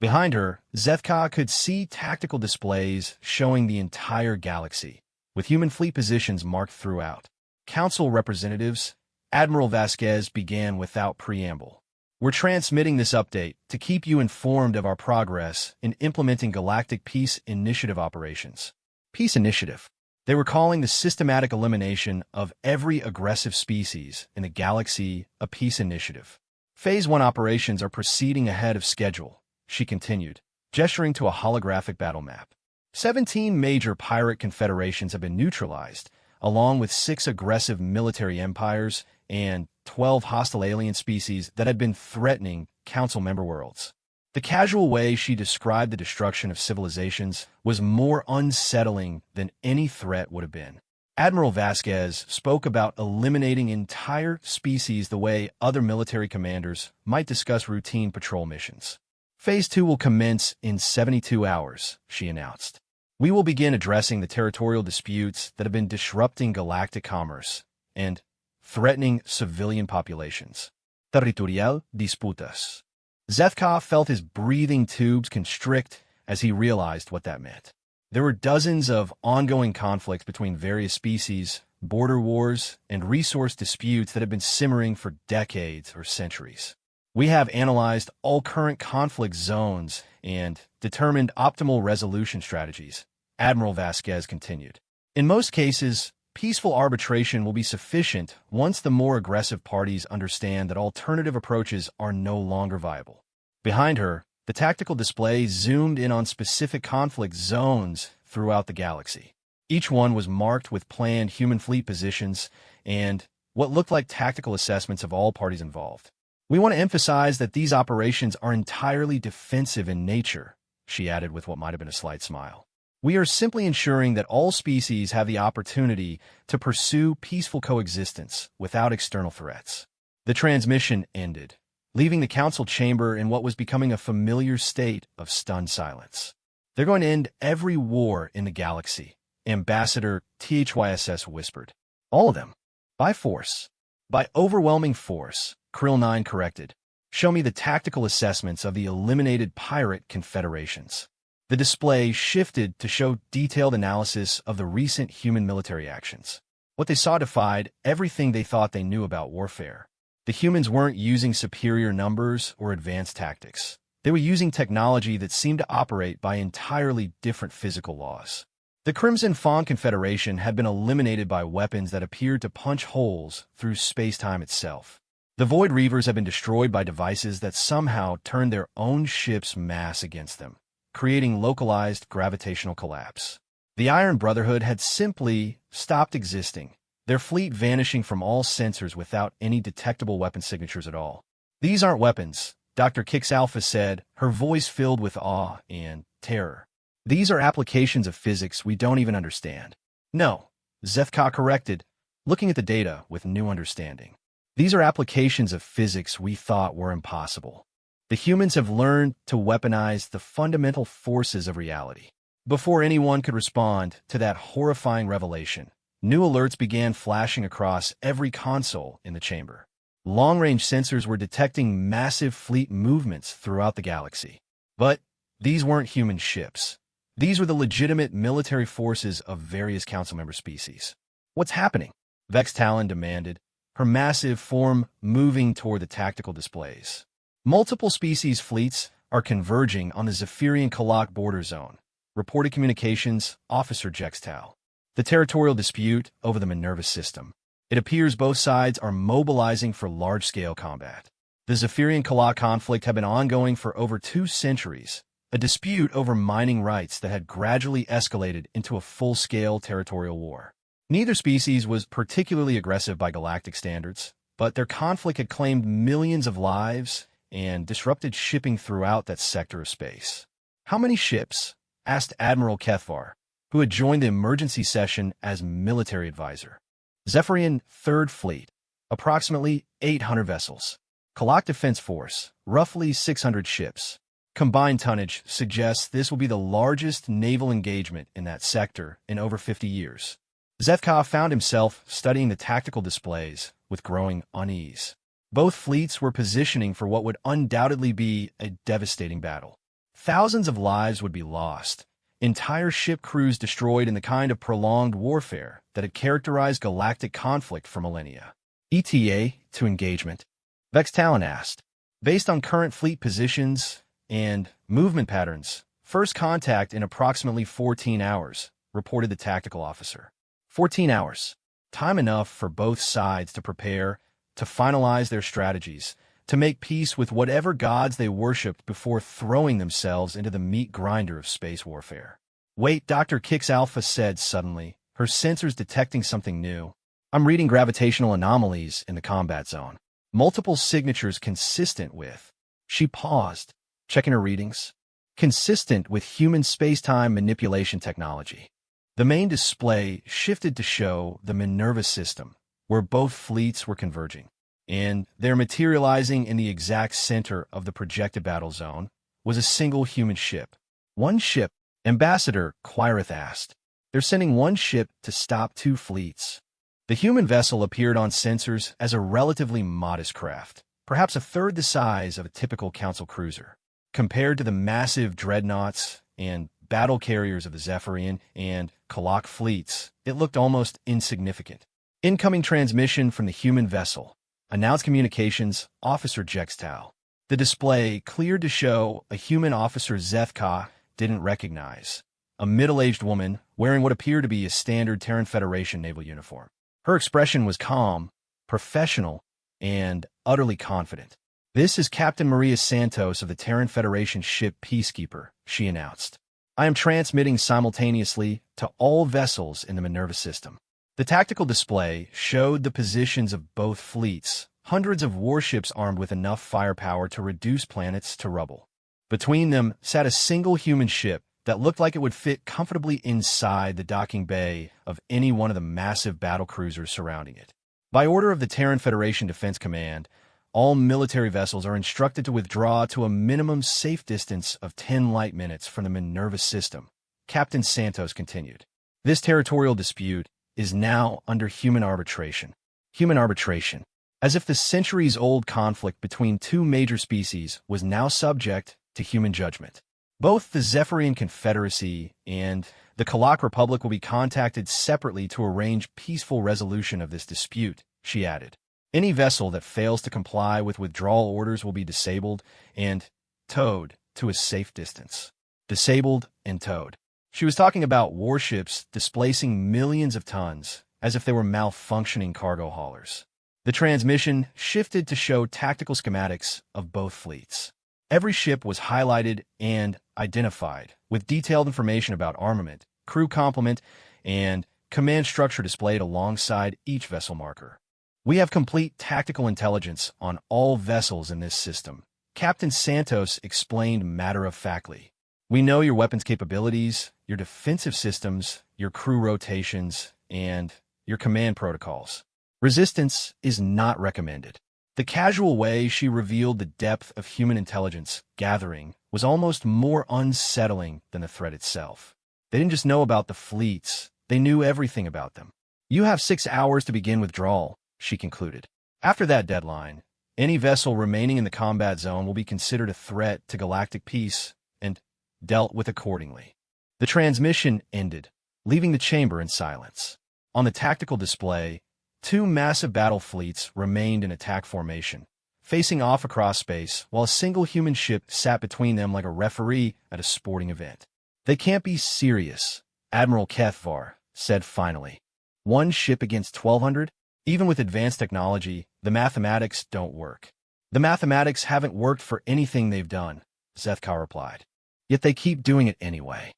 Behind her, Zethka could see tactical displays showing the entire galaxy, with human fleet positions marked throughout. Council representatives, Admiral Vasquez began without preamble. We're transmitting this update to keep you informed of our progress in implementing Galactic Peace Initiative operations. Peace Initiative. They were calling the systematic elimination of every aggressive species in the galaxy a peace initiative. Phase 1 operations are proceeding ahead of schedule, she continued, gesturing to a holographic battle map. 17 major pirate confederations have been neutralized, along with 6 aggressive military empires and 12 hostile alien species that had been threatening Council member worlds. The casual way she described the destruction of civilizations was more unsettling than any threat would have been. Admiral Vasquez spoke about eliminating entire species the way other military commanders might discuss routine patrol missions. Phase 2 will commence in 72 hours, she announced. We will begin addressing the territorial disputes that have been disrupting galactic commerce and threatening civilian populations. Territorial disputas. Zethka felt his breathing tubes constrict as he realized what that meant. There were dozens of ongoing conflicts between various species, border wars, and resource disputes that have been simmering for decades or centuries. We have analyzed all current conflict zones and determined optimal resolution strategies, Admiral Vasquez continued. In most cases, peaceful arbitration will be sufficient once the more aggressive parties understand that alternative approaches are no longer viable. Behind her, the tactical display zoomed in on specific conflict zones throughout the galaxy. Each one was marked with planned human fleet positions and what looked like tactical assessments of all parties involved. We want to emphasize that these operations are entirely defensive in nature, she added with what might have been a slight smile. We are simply ensuring that all species have the opportunity to pursue peaceful coexistence without external threats. The transmission ended, leaving the council chamber in what was becoming a familiar state of stunned silence. They're going to end every war in the galaxy, Ambassador THYSS whispered. All of them. By force. By overwhelming force, Krill 9 corrected. Show me the tactical assessments of the eliminated pirate confederations. The display shifted to show detailed analysis of the recent human military actions. What they saw defied everything they thought they knew about warfare. The humans weren't using superior numbers or advanced tactics. They were using technology that seemed to operate by entirely different physical laws. The Crimson Fawn Confederation had been eliminated by weapons that appeared to punch holes through space-time itself. The Void Reavers had been destroyed by devices that somehow turned their own ship's mass against them, creating localized gravitational collapse. The Iron Brotherhood had simply stopped existing, their fleet vanishing from all sensors without any detectable weapon signatures at all. These aren't weapons, Dr. Kix Alpha said, her voice filled with awe and terror. These are applications of physics we don't even understand. No, Zethka corrected, looking at the data with new understanding. These are applications of physics we thought were impossible. The humans have learned to weaponize the fundamental forces of reality. Before anyone could respond to that horrifying revelation, new alerts began flashing across every console in the chamber. Long-range sensors were detecting massive fleet movements throughout the galaxy. But these weren't human ships. These were the legitimate military forces of various council member species. "What's happening?" Vex Talon demanded, her massive form moving toward the tactical displays. "Multiple species fleets are converging on the Zephyrian-Kalak border zone," reported Communications Officer Jextal. "The territorial dispute over the Minerva system. It appears both sides are mobilizing for large-scale combat. The Zephyrian-Kalak conflict had been ongoing for over 2 centuries, a dispute over mining rights that had gradually escalated into a full-scale territorial war. Neither species was particularly aggressive by galactic standards, but their conflict had claimed millions of lives and disrupted shipping throughout that sector of space." "How many ships?" asked Admiral Kethvar, who had joined the emergency session as military advisor. "Zephyrian 3rd Fleet, approximately 800 vessels. Kalak Defense Force, roughly 600 ships. Combined tonnage suggests this will be the largest naval engagement in that sector in over 50 years. Zethka found himself studying the tactical displays with growing unease. Both fleets were positioning for what would undoubtedly be a devastating battle. Thousands of lives would be lost, entire ship crews destroyed in the kind of prolonged warfare that had characterized galactic conflict for millennia. "ETA to engagement?" Vex Talon asked. "Based on current fleet positions and movement patterns, first contact in approximately 14 hours, reported the tactical officer. 14 hours. Time enough for both sides to prepare, to finalize their strategies, to make peace with whatever gods they worshipped before throwing themselves into the meat grinder of space warfare." "Wait," Dr. Kix Alpha said suddenly, her sensors detecting something new. "I'm reading gravitational anomalies in the combat zone. Multiple signatures consistent with..." She paused, checking her readings. "Consistent with human space-time manipulation technology." The main display shifted to show the Minerva system, where both fleets were converging. And there, materializing in the exact center of the projected battle zone, was a single human ship. "One ship?" Ambassador Quirith asked. "They're sending one ship to stop 2 fleets." The human vessel appeared on sensors as a relatively modest craft, perhaps a third the size of a typical council cruiser. Compared to the massive dreadnoughts and battle carriers of the Zephyrian and Kalak fleets, it looked almost insignificant. "Incoming transmission from the human vessel," announced Communications Officer Jextal. The display cleared to show a human officer Zethka didn't recognize, a middle-aged woman wearing what appeared to be a standard Terran Federation naval uniform. Her expression was calm, professional, and utterly confident. "This is Captain Maria Santos of the Terran Federation ship Peacekeeper," she announced. "I am transmitting simultaneously to all vessels in the Minerva system." The tactical display showed the positions of both fleets, hundreds of warships armed with enough firepower to reduce planets to rubble. Between them sat a single human ship that looked like it would fit comfortably inside the docking bay of any one of the massive battle cruisers surrounding it. By order of the Terran Federation Defense Command, all military vessels are instructed to withdraw to a minimum safe distance of 10 light minutes from the Minerva system, Captain Santos continued. "This territorial dispute is now under human arbitration." Human arbitration. As if the centuries-old conflict between 2 major species was now subject to human judgment. "Both the Zephyrian Confederacy and the Kalak Republic will be contacted separately to arrange peaceful resolution of this dispute," she added. "Any vessel that fails to comply with withdrawal orders will be disabled and towed to a safe distance." Disabled and towed. She was talking about warships displacing millions of tons, as if they were malfunctioning cargo haulers. The transmission shifted to show tactical schematics of both fleets. Every ship was highlighted and identified, with detailed information about armament, crew complement, and command structure displayed alongside each vessel marker. "We have complete tactical intelligence on all vessels in this system," Captain Santos explained matter-of-factly. "We know your weapons capabilities, your defensive systems, your crew rotations, and your command protocols. Resistance is not recommended." The casual way she revealed the depth of human intelligence gathering was almost more unsettling than the threat itself. They didn't just know about the fleets, they knew everything about them. "You have 6 hours to begin withdrawal," she concluded. "After that deadline, any vessel remaining in the combat zone will be considered a threat to galactic peace and dealt with accordingly." The transmission ended, leaving the chamber in silence. On the tactical display, 2 massive battle fleets remained in attack formation, facing off across space, while a single human ship sat between them like a referee at a sporting event. "They can't be serious," Admiral Kethvar said finally. "One ship against 1,200? Even with advanced technology, the mathematics don't work." "The mathematics haven't worked for anything they've done," Zethkar replied. "Yet they keep doing it anyway."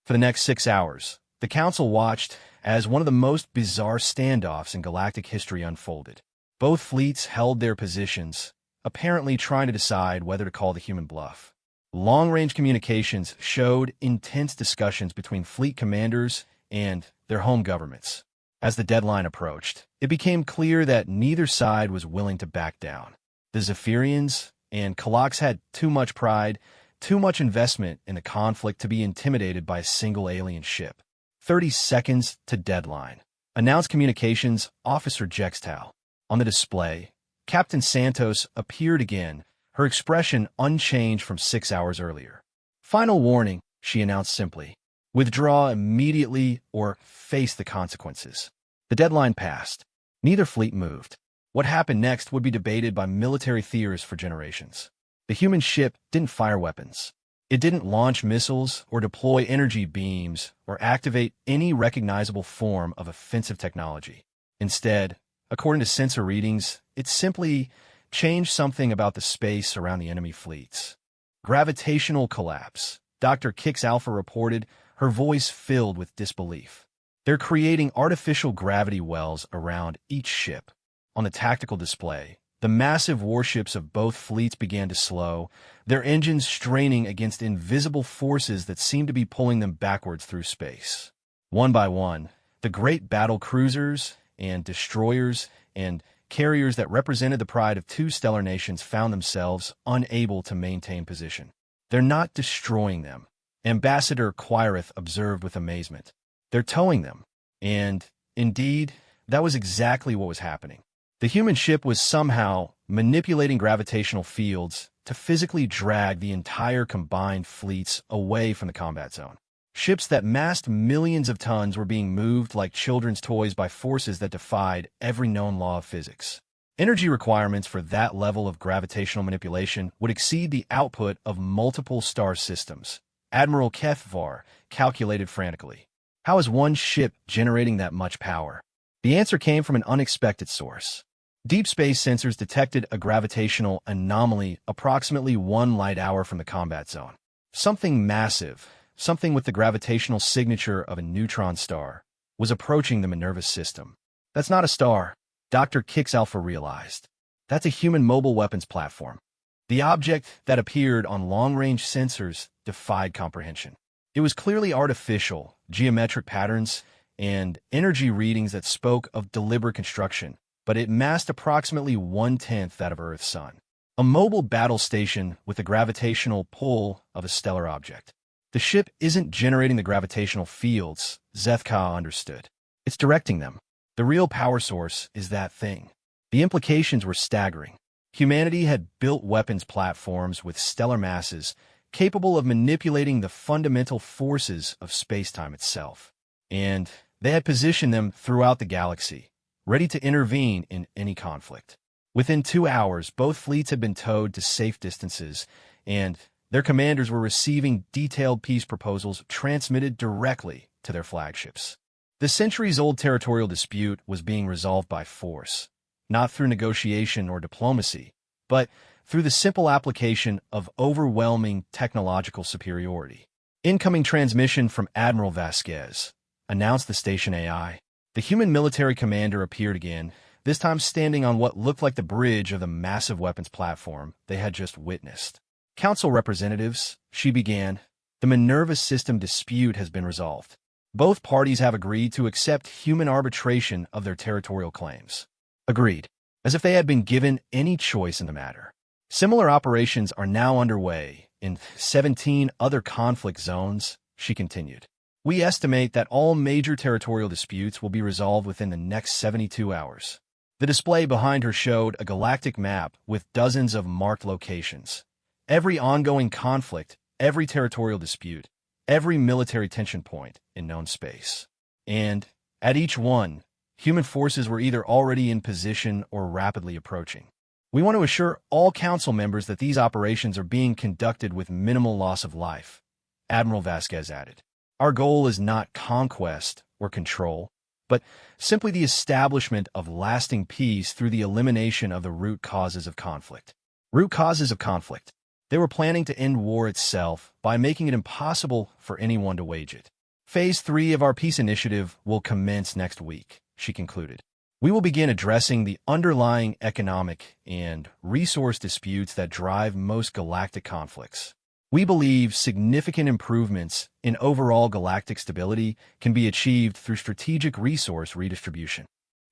For the next 6 hours, the Council watched as one of the most bizarre standoffs in galactic history unfolded. Both fleets held their positions, apparently trying to decide whether to call the human bluff. Long-range communications showed intense discussions between fleet commanders and their home governments. As the deadline approached, it became clear that neither side was willing to back down. The Zephyrians and Kalax had too much pride, too much investment in the conflict to be intimidated by a single alien ship. 30 seconds to deadline, announced Communications Officer Jextal. On the display, Captain Santos appeared again, her expression unchanged from 6 hours earlier. "Final warning," she announced simply. "Withdraw immediately or face the consequences." The deadline passed. Neither fleet moved. What happened next would be debated by military theorists for generations. The human ship didn't fire weapons. It didn't launch missiles or deploy energy beams or activate any recognizable form of offensive technology. Instead, according to sensor readings, it simply changed something about the space around the enemy fleets. "Gravitational collapse," Dr. Kix Alpha reported, her voice filled with disbelief. "They're creating artificial gravity wells around each ship." On the tactical display, the massive warships of both fleets began to slow, their engines straining against invisible forces that seemed to be pulling them backwards through space. One by one, the great battle cruisers and destroyers and carriers that represented the pride of 2 stellar nations found themselves unable to maintain position. "They're not destroying them," Ambassador Quirith observed with amazement. "They're towing them." And, indeed, that was exactly what was happening. The human ship was somehow manipulating gravitational fields to physically drag the entire combined fleets away from the combat zone. Ships that massed millions of tons were being moved like children's toys by forces that defied every known law of physics. Energy requirements for that level of gravitational manipulation would exceed the output of multiple star systems. Admiral Kethvar calculated frantically. How is one ship generating that much power? The answer came from an unexpected source. Deep space sensors detected a gravitational anomaly approximately 1 light hour from the combat zone. Something massive, something with the gravitational signature of a neutron star, was approaching the Minerva system. "That's not a star," Dr. Kix Alpha realized. "That's a human mobile weapons platform." The object that appeared on long-range sensors defied comprehension. It was clearly artificial, geometric patterns, and energy readings that spoke of deliberate construction, but it massed approximately 1/10 that of Earth's sun. A mobile battle station with the gravitational pull of a stellar object. The ship isn't generating the gravitational fields, Zethka understood. It's directing them. The real power source is that thing. The implications were staggering. Humanity had built weapons platforms with stellar masses capable of manipulating the fundamental forces of space-time itself. And they had positioned them throughout the galaxy, ready to intervene in any conflict. Within 2 hours, both fleets had been towed to safe distances, and their commanders were receiving detailed peace proposals transmitted directly to their flagships. The centuries-old territorial dispute was being resolved by force, not through negotiation or diplomacy, but through the simple application of overwhelming technological superiority. "Incoming transmission from Admiral Vasquez," announced the station AI. The human military commander appeared again, this time standing on what looked like the bridge of the massive weapons platform they had just witnessed. "Council representatives," she began, "the Minerva system dispute has been resolved. Both parties have agreed to accept human arbitration of their territorial claims." "Agreed," as if they had been given any choice in the matter. Similar operations are now underway in 17 other conflict zones, she continued. We estimate that all major territorial disputes will be resolved within the next 72 hours. The display behind her showed a galactic map with dozens of marked locations. Every ongoing conflict, every territorial dispute, every military tension point in known space. And, at each one, human forces were either already in position or rapidly approaching. We want to assure all Council members that these operations are being conducted with minimal loss of life, Admiral Vasquez added. Our goal is not conquest or control, but simply the establishment of lasting peace through the elimination of the root causes of conflict. Root causes of conflict. They were planning to end war itself by making it impossible for anyone to wage it. Phase 3 of our peace initiative will commence next week, she concluded. We will begin addressing the underlying economic and resource disputes that drive most galactic conflicts. We believe significant improvements in overall galactic stability can be achieved through strategic resource redistribution.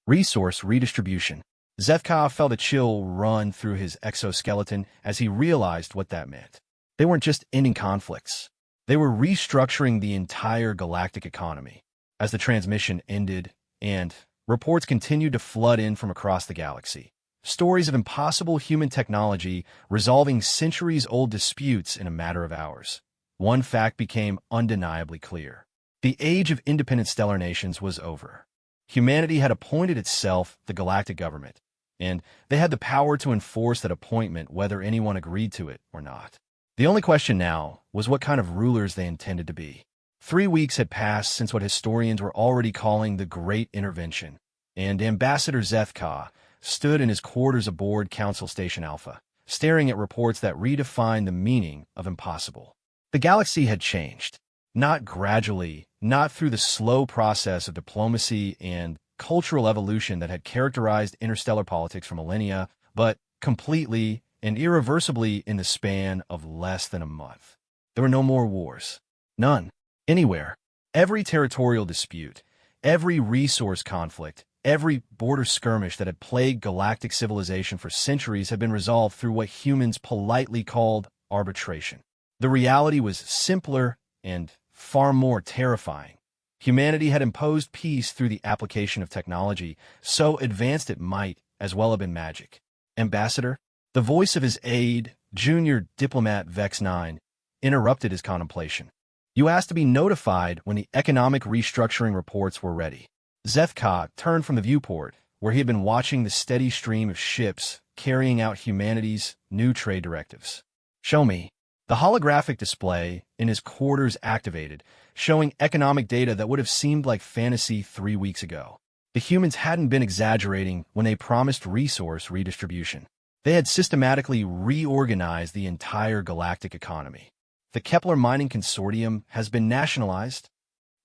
Resource redistribution. Zethkov felt a chill run through his exoskeleton as he realized what that meant. They weren't just ending conflicts. They were restructuring the entire galactic economy. As the transmission ended and reports continued to flood in from across the galaxy, stories of impossible human technology resolving centuries-old disputes in a matter of hours. One fact became undeniably clear. The age of independent stellar nations was over. Humanity had appointed itself the galactic government, and they had the power to enforce that appointment whether anyone agreed to it or not. The only question now was what kind of rulers they intended to be. 3 weeks had passed since what historians were already calling the Great Intervention, and Ambassador Zethkov stood in his quarters aboard Council Station Alpha, staring at reports that redefined the meaning of impossible. The galaxy had changed. Not gradually, not through the slow process of diplomacy and cultural evolution that had characterized interstellar politics for millennia, but completely and irreversibly in the span of less than a month. There were no more wars. None. Anywhere. Every territorial dispute, every resource conflict, every border skirmish that had plagued galactic civilization for centuries had been resolved through what humans politely called arbitration. The reality was simpler and far more terrifying. Humanity had imposed peace through the application of technology, so advanced it might as well have been magic. Ambassador, the voice of his aide, junior diplomat Vex 9, interrupted his contemplation. You asked to be notified when the economic restructuring reports were ready. Zethkov turned from the viewport, where he had been watching the steady stream of ships carrying out humanity's new trade directives. Show me. The holographic display in his quarters activated, showing economic data that would have seemed like fantasy 3 weeks ago. The humans hadn't been exaggerating when they promised resource redistribution. They had systematically reorganized the entire galactic economy. The Kepler Mining Consortium has been nationalized.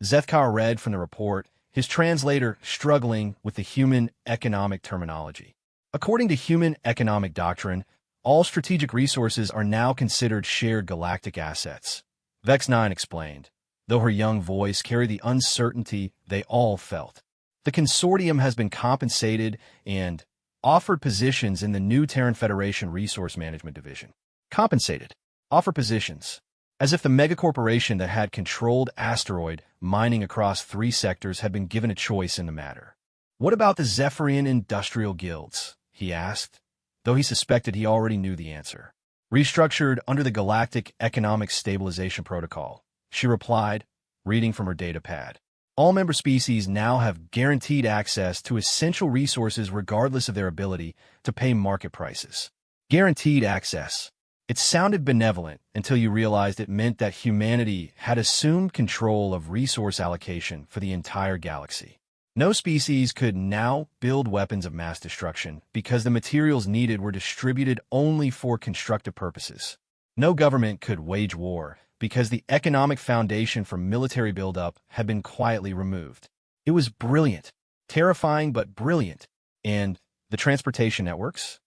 Zethkov read from the report, his translator struggling with the human economic terminology. According to human economic doctrine, all strategic resources are now considered shared galactic assets. Vex 9 explained, though her young voice carried the uncertainty they all felt. The consortium has been compensated and offered positions in the new Terran Federation Resource Management Division. Compensated. Offer positions. As if the megacorporation that had controlled asteroid mining across 3 sectors had been given a choice in the matter. What about the Zephyrian industrial guilds? He asked, though he suspected he already knew the answer. Restructured under the Galactic Economic Stabilization Protocol, she replied, reading from her data pad. All member species now have guaranteed access to essential resources regardless of their ability to pay market prices. Guaranteed access. It sounded benevolent until you realized it meant that humanity had assumed control of resource allocation for the entire galaxy. No species could now build weapons of mass destruction because the materials needed were distributed only for constructive purposes. No government could wage war because the economic foundation for military buildup had been quietly removed. It was brilliant, terrifying but brilliant. And the transportation networks?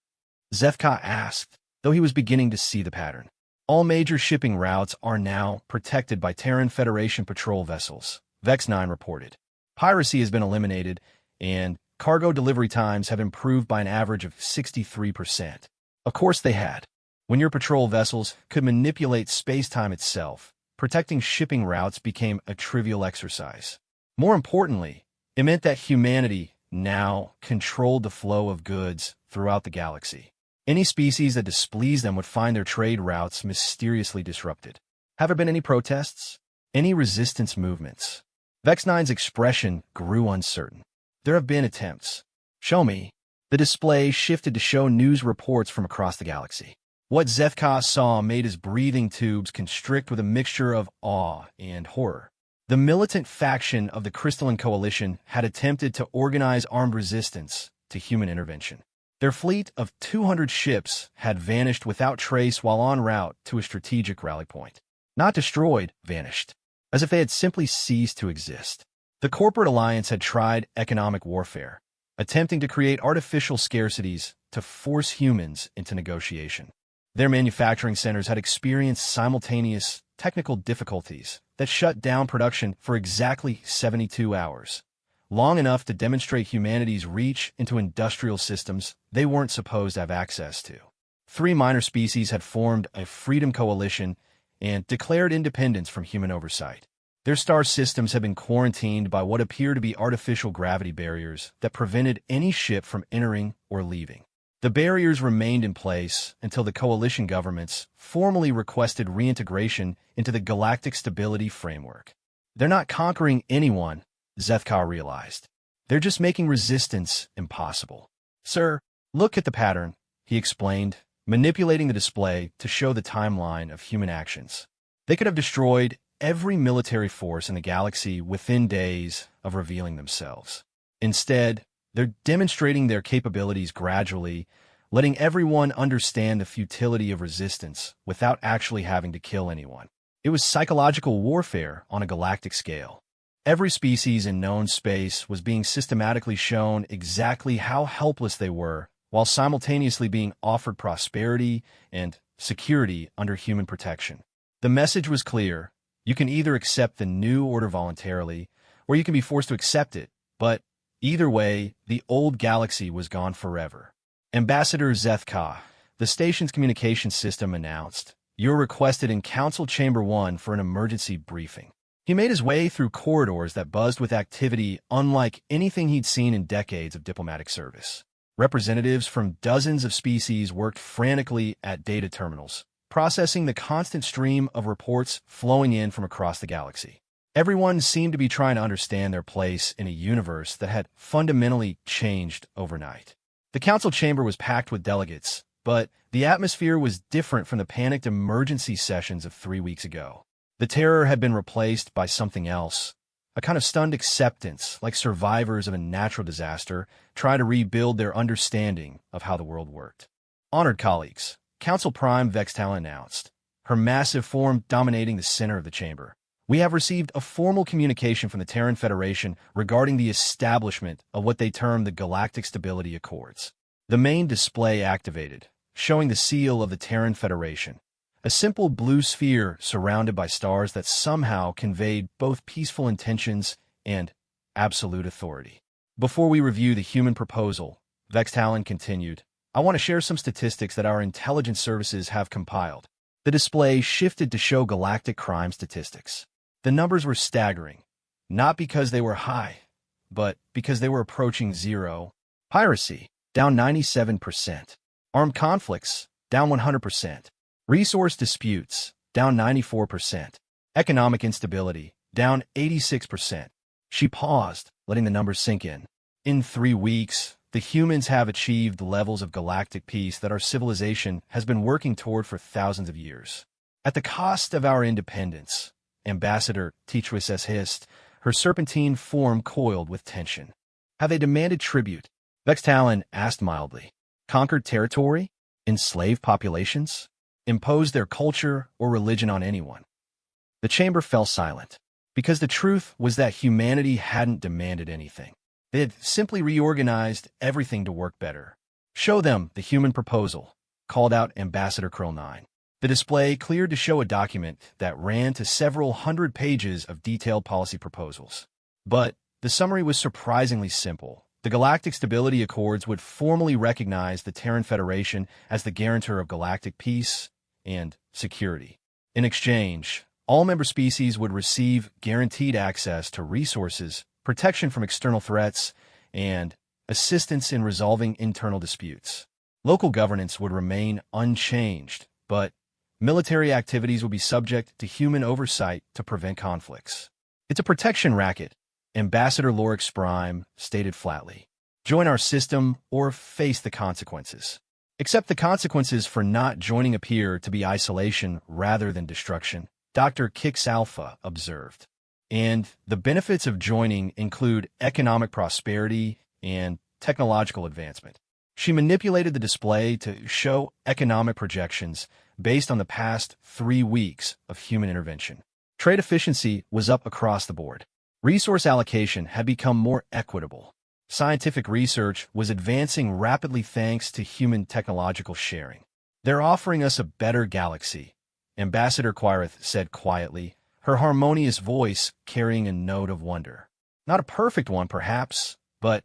Zethkov asked, though he was beginning to see the pattern. All major shipping routes are now protected by Terran Federation patrol vessels, Vex 9 reported. Piracy has been eliminated, and cargo delivery times have improved by an average of 63%. Of course they had. When your patrol vessels could manipulate space-time itself, protecting shipping routes became a trivial exercise. More importantly, it meant that humanity now controlled the flow of goods throughout the galaxy. Any species that displeased them would find their trade routes mysteriously disrupted. Have there been any protests? Any resistance movements? Vex-9's expression grew uncertain. There have been attempts. Show me. The display shifted to show news reports from across the galaxy. What Zethka saw made his breathing tubes constrict with a mixture of awe and horror. The militant faction of the Crystalline Coalition had attempted to organize armed resistance to human intervention. Their fleet of 200 ships had vanished without trace while en route to a strategic rally point. Not destroyed, vanished, as if they had simply ceased to exist. The corporate alliance had tried economic warfare, attempting to create artificial scarcities to force humans into negotiation. Their manufacturing centers had experienced simultaneous technical difficulties that shut down production for exactly 72 hours, long enough to demonstrate humanity's reach into industrial systems they weren't supposed to have access to. 3 minor species had formed a freedom coalition and declared independence from human oversight. Their star systems had been quarantined by what appeared to be artificial gravity barriers that prevented any ship from entering or leaving. The barriers remained in place until the coalition governments formally requested reintegration into the Galactic Stability Framework. They're not conquering anyone, Zethka realized. They're just making resistance impossible. Sir, look at the pattern, he explained, manipulating the display to show the timeline of human actions. They could have destroyed every military force in the galaxy within days of revealing themselves. Instead, they're demonstrating their capabilities gradually, letting everyone understand the futility of resistance without actually having to kill anyone. It was psychological warfare on a galactic scale. Every species in known space was being systematically shown exactly how helpless they were, while simultaneously being offered prosperity and security under human protection. The message was clear. You can either accept the new order voluntarily, or you can be forced to accept it, but either way, the old galaxy was gone forever. Ambassador Zethka, the station's communication system, announced, "You're requested in Council Chamber 1 for an emergency briefing." He made his way through corridors that buzzed with activity unlike anything he'd seen in decades of diplomatic service. Representatives from dozens of species worked frantically at data terminals, processing the constant stream of reports flowing in from across the galaxy. Everyone seemed to be trying to understand their place in a universe that had fundamentally changed overnight. The council chamber was packed with delegates, but the atmosphere was different from the panicked emergency sessions of 3 weeks ago. The terror had been replaced by something else, a kind of stunned acceptance, like survivors of a natural disaster try to rebuild their understanding of how the world worked. Honored colleagues, Council Prime Vextal announced, her massive form dominating the center of the chamber. We have received a formal communication from the Terran Federation regarding the establishment of what they term the Galactic Stability Accords. The main display activated, showing the seal of the Terran Federation, a simple blue sphere surrounded by stars that somehow conveyed both peaceful intentions and absolute authority. Before we review the human proposal, Vextalon continued, I want to share some statistics that our intelligence services have compiled. The display shifted to show galactic crime statistics. The numbers were staggering, not because they were high, but because they were approaching zero. Piracy, down 97%. Armed conflicts, down 100%. Resource disputes, down 94%. Economic instability, down 86%. She paused, letting the numbers sink in. In 3 weeks, the humans have achieved levels of galactic peace that our civilization has been working toward for thousands of years. At the cost of our independence, Ambassador Teetris S. hissed, her serpentine form coiled with tension. Have they demanded tribute? Vextalon asked mildly. Conquered territory? Enslaved populations? Imposed their culture or religion on anyone? The chamber fell silent, because the truth was that humanity hadn't demanded anything. They had simply reorganized everything to work better. Show them the human proposal, called out Ambassador Krill 9. The display cleared to show a document that ran to several hundred pages of detailed policy proposals. But the summary was surprisingly simple, The Galactic Stability Accords would formally recognize the Terran Federation as the guarantor of galactic peace and security. In exchange, all member species would receive guaranteed access to resources, protection from external threats, and assistance in resolving internal disputes. Local governance would remain unchanged, but military activities would be subject to human oversight to prevent conflicts. It's a protection racket, Ambassador Lorix Prime stated flatly. Join our system or face the consequences. Except the consequences for not joining appear to be isolation rather than destruction, Dr. Kix Alpha observed. And the benefits of joining include economic prosperity and technological advancement. She manipulated the display to show economic projections based on the past 3 weeks of human intervention. Trade efficiency was up across the board. Resource allocation had become more equitable. Scientific research was advancing rapidly thanks to human technological sharing. They're offering us a better galaxy, Ambassador Quirith said quietly, her harmonious voice carrying a note of wonder. Not a perfect one, perhaps, but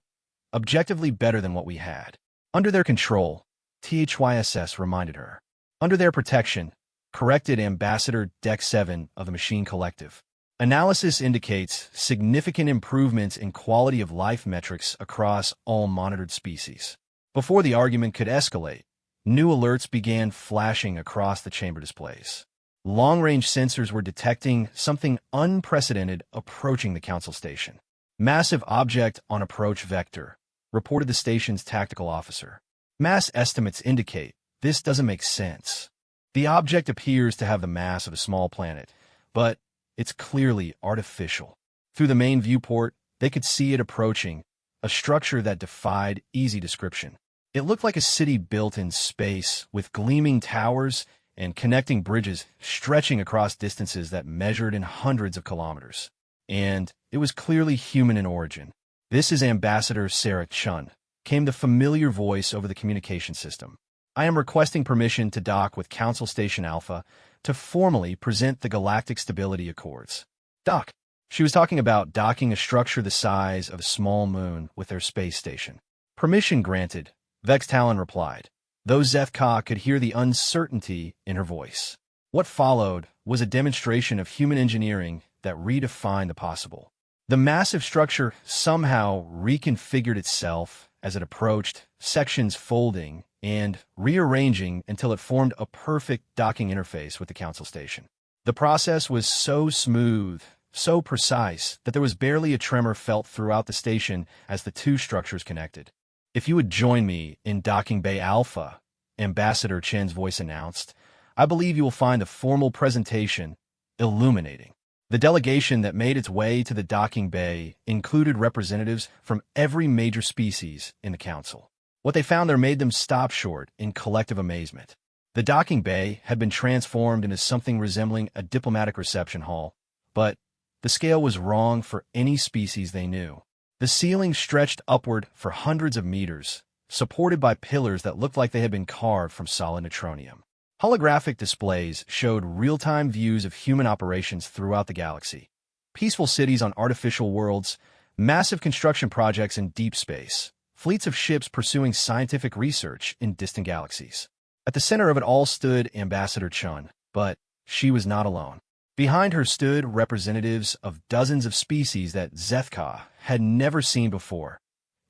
objectively better than what we had. Under their control, THYSS reminded her. Under their protection, corrected Ambassador Dex 7 of the Machine Collective. Analysis indicates significant improvements in quality of life metrics across all monitored species. Before the argument could escalate, new alerts began flashing across the chamber displays. Long-range sensors were detecting something unprecedented approaching the Council Station. Massive object on approach vector, reported the station's tactical officer. Mass estimates indicate this doesn't make sense. The object appears to have the mass of a small planet, but it's clearly artificial. Through the main viewport, they could see it approaching, a structure that defied easy description. It looked like a city built in space, with gleaming towers and connecting bridges stretching across distances that measured in hundreds of kilometers. And it was clearly human in origin. "This is Ambassador Sarah Chun," came the familiar voice over the communication system. "I am requesting permission to dock with Council Station Alpha to formally present the Galactic Stability Accords." Dock. She was talking about docking a structure the size of a small moon with their space station. "Permission granted," Vex Talon replied, though Zethka could hear the uncertainty in her voice. What followed was a demonstration of human engineering that redefined the possible. The massive structure somehow reconfigured itself as it approached, sections folding and rearranging until it formed a perfect docking interface with the Council Station. The process was so smooth, so precise, that there was barely a tremor felt throughout the station as the two structures connected. "If you would join me in Docking Bay Alpha," Ambassador Chen's voice announced, "I believe you will find the formal presentation illuminating." The delegation that made its way to the docking bay included representatives from every major species in the Council. What they found there made them stop short in collective amazement. The docking bay had been transformed into something resembling a diplomatic reception hall, but the scale was wrong for any species they knew. The ceiling stretched upward for hundreds of meters, supported by pillars that looked like they had been carved from solid neutronium. Holographic displays showed real-time views of human operations throughout the galaxy. Peaceful cities on artificial worlds, massive construction projects in deep space, fleets of ships pursuing scientific research in distant galaxies. At the center of it all stood Ambassador Chun, but she was not alone. Behind her stood representatives of dozens of species that Zethka had never seen before,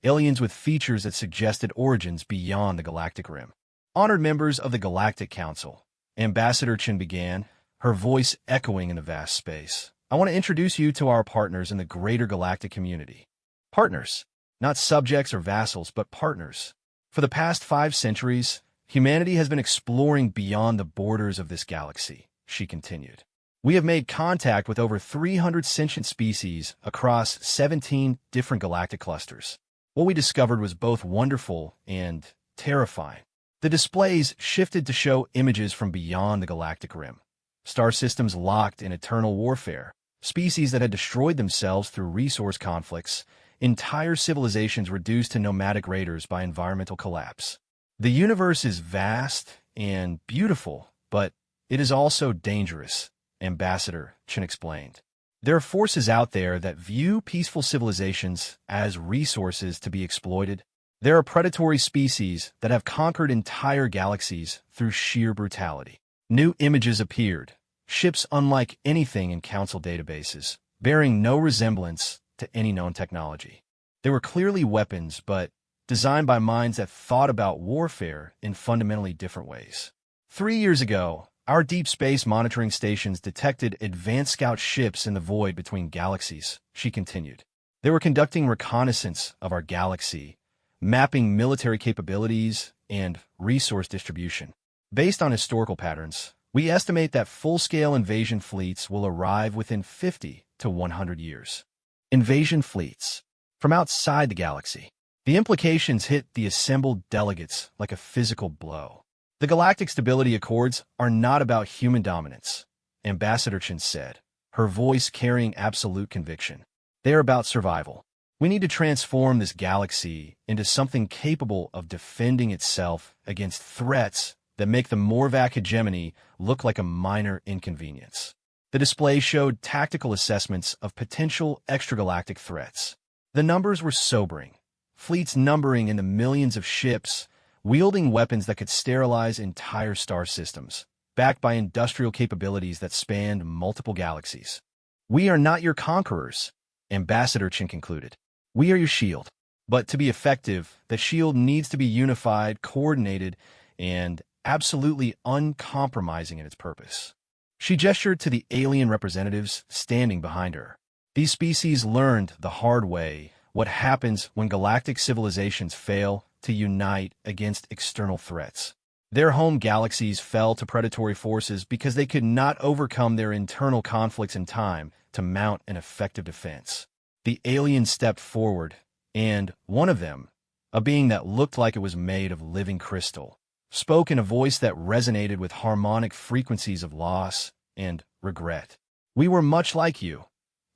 aliens with features that suggested origins beyond the galactic rim. "Honored members of the Galactic Council," Ambassador Chen began, her voice echoing in the vast space. "I want to introduce you to our partners in the greater galactic community." Partners. Not subjects or vassals, but partners. For the past 5 centuries, humanity has been exploring beyond the borders of this galaxy, she continued. "We have made contact with over 300 sentient species across 17 different galactic clusters. What we discovered was both wonderful and terrifying." The displays shifted to show images from beyond the galactic rim. Star systems locked in eternal warfare, species that had destroyed themselves through resource conflicts, entire civilizations reduced to nomadic raiders by environmental collapse. "The universe is vast and beautiful, but it is also dangerous," Ambassador Chen explained. There are forces out there that view peaceful civilizations as resources to be exploited. There are predatory species that have conquered entire galaxies through sheer brutality. New images appeared, ships unlike anything in Council databases, bearing no resemblance to any known technology. They were clearly weapons, but designed by minds that thought about warfare in fundamentally different ways. 3 years ago, our deep space monitoring stations detected advanced scout ships in the void between galaxies, she continued. They were conducting reconnaissance of our galaxy, mapping military capabilities and resource distribution. Based on historical patterns, we estimate that full-scale invasion fleets will arrive within 50 to 100 years. Invasion fleets from outside the galaxy. The implications hit the assembled delegates like a physical blow. The Galactic Stability Accords are not about human dominance, Ambassador Chen said, her voice carrying absolute conviction. They are about survival. We need to transform this galaxy into something capable of defending itself against threats that make the Morvac hegemony look like a minor inconvenience. The display showed tactical assessments of potential extragalactic threats. The numbers were sobering. Fleets numbering in the millions of ships, wielding weapons that could sterilize entire star systems, backed by industrial capabilities that spanned multiple galaxies. We are not your conquerors, Ambassador Chen concluded. We are your shield. But to be effective, the shield needs to be unified, coordinated, and absolutely uncompromising in its purpose. She gestured to the alien representatives standing behind her. These species learned the hard way what happens when galactic civilizations fail to unite against external threats. Their home galaxies fell to predatory forces because they could not overcome their internal conflicts in time to mount an effective defense. The aliens stepped forward, and one of them, a being that looked like it was made of living crystal, spoke in a voice that resonated with harmonic frequencies of loss and regret. We were much like you,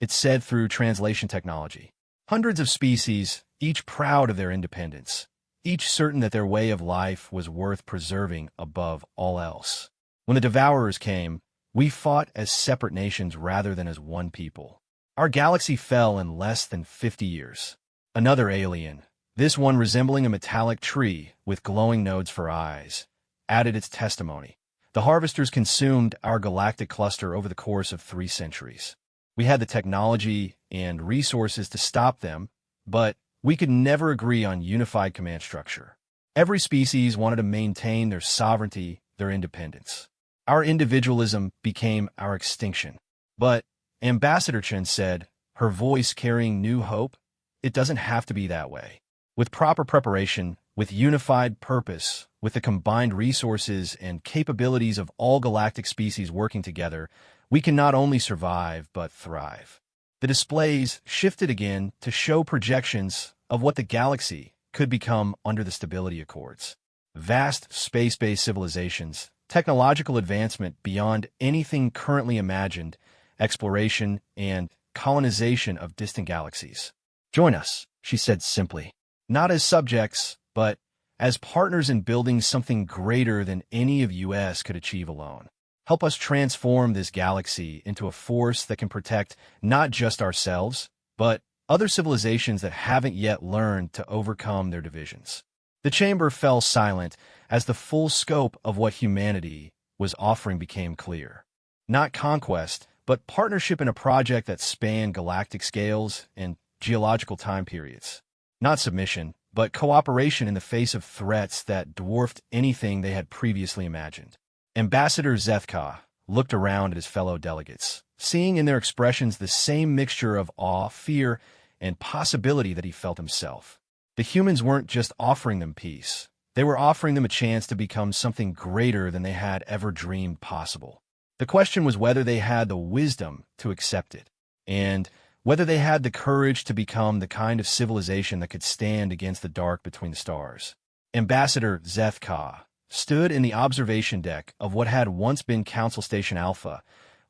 it said through translation technology. Hundreds of species, each proud of their independence, each certain that their way of life was worth preserving above all else. When the Devourers came, we fought as separate nations rather than as one people. Our galaxy fell in less than 50 years. Another alien, this one resembling a metallic tree with glowing nodes for eyes, added its testimony. The Harvesters consumed our galactic cluster over the course of 3 centuries. We had the technology and resources to stop them, but we could never agree on unified command structure. Every species wanted to maintain their sovereignty, their independence. Our individualism became our extinction. But, Ambassador Chen said, her voice carrying new hope, it doesn't have to be that way. With proper preparation, with unified purpose, with the combined resources and capabilities of all galactic species working together, we can not only survive, but thrive. The displays shifted again to show projections of what the galaxy could become under the Stability Accords. Vast space-based civilizations, technological advancement beyond anything currently imagined, exploration and colonization of distant galaxies. Join us, she said simply. Not as subjects, but as partners in building something greater than any of US could achieve alone. Help us transform this galaxy into a force that can protect not just ourselves, but other civilizations that haven't yet learned to overcome their divisions. The chamber fell silent as the full scope of what humanity was offering became clear. Not conquest, but partnership in a project that spanned galactic scales and geological time periods. Not submission, but cooperation in the face of threats that dwarfed anything they had previously imagined. Ambassador Zethka looked around at his fellow delegates, seeing in their expressions the same mixture of awe, fear, and possibility that he felt himself. The humans weren't just offering them peace. They were offering them a chance to become something greater than they had ever dreamed possible. The question was whether they had the wisdom to accept it, and whether they had the courage to become the kind of civilization that could stand against the dark between the stars. Ambassador Zethka stood in the observation deck of what had once been Council Station Alpha,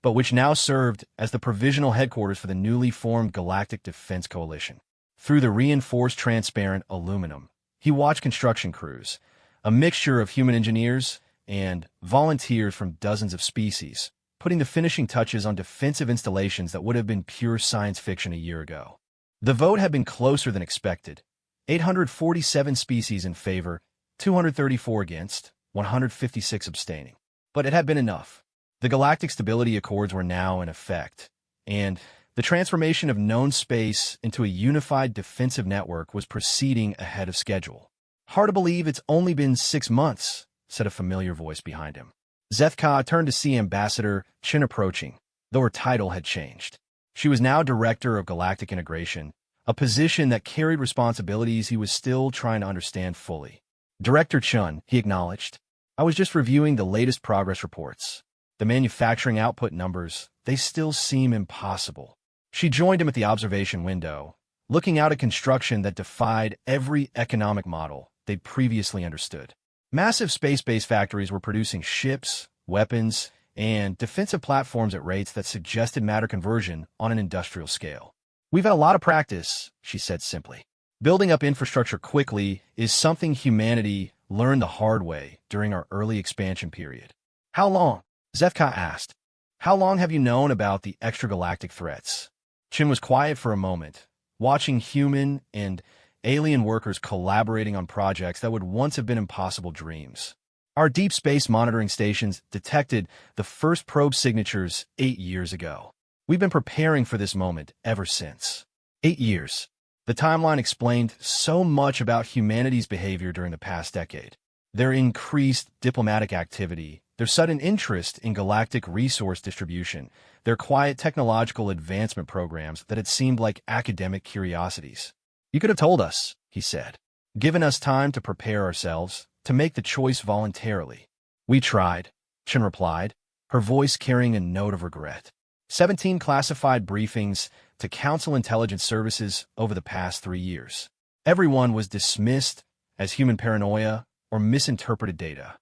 but which now served as the provisional headquarters for the newly formed Galactic Defense Coalition. Through the reinforced transparent aluminum, he watched construction crews, a mixture of human engineers and volunteers from dozens of species, putting the finishing touches on defensive installations that would have been pure science fiction a year ago. The vote had been closer than expected. 847 species in favor, 234 against, 156 abstaining. But it had been enough. The Galactic Stability Accords were now in effect, and the transformation of known space into a unified defensive network was proceeding ahead of schedule. "Hard to believe it's only been 6 months," said a familiar voice behind him. Zethka turned to see Ambassador Chin approaching, though her title had changed. She was now Director of Galactic Integration, a position that carried responsibilities he was still trying to understand fully. "Director Chun," he acknowledged, "I was just reviewing the latest progress reports. The manufacturing output numbers, they still seem impossible." She joined him at the observation window, looking out at construction that defied every economic model they'd previously understood. Massive space-based factories were producing ships, weapons, and defensive platforms at rates that suggested matter conversion on an industrial scale. "We've had a lot of practice," she said simply. "Building up infrastructure quickly is something humanity learned the hard way during our early expansion period." "How long?" Zethka asked. "How long have you known about the extragalactic threats?" Chin was quiet for a moment, watching human and alien workers collaborating on projects that would once have been impossible dreams. "Our deep space monitoring stations detected the first probe signatures 8 years ago. We've been preparing for this moment ever since." 8 years. The timeline explained so much about humanity's behavior during the past decade. Their increased diplomatic activity, their sudden interest in galactic resource distribution, their quiet technological advancement programs that had seemed like academic curiosities. "You could have told us," he said. "Given us time to prepare ourselves, to make the choice voluntarily." "We tried," Chin replied, her voice carrying a note of regret. 17 classified briefings to Council Intelligence Services over the past 3 years. Everyone was dismissed as human paranoia or misinterpreted data.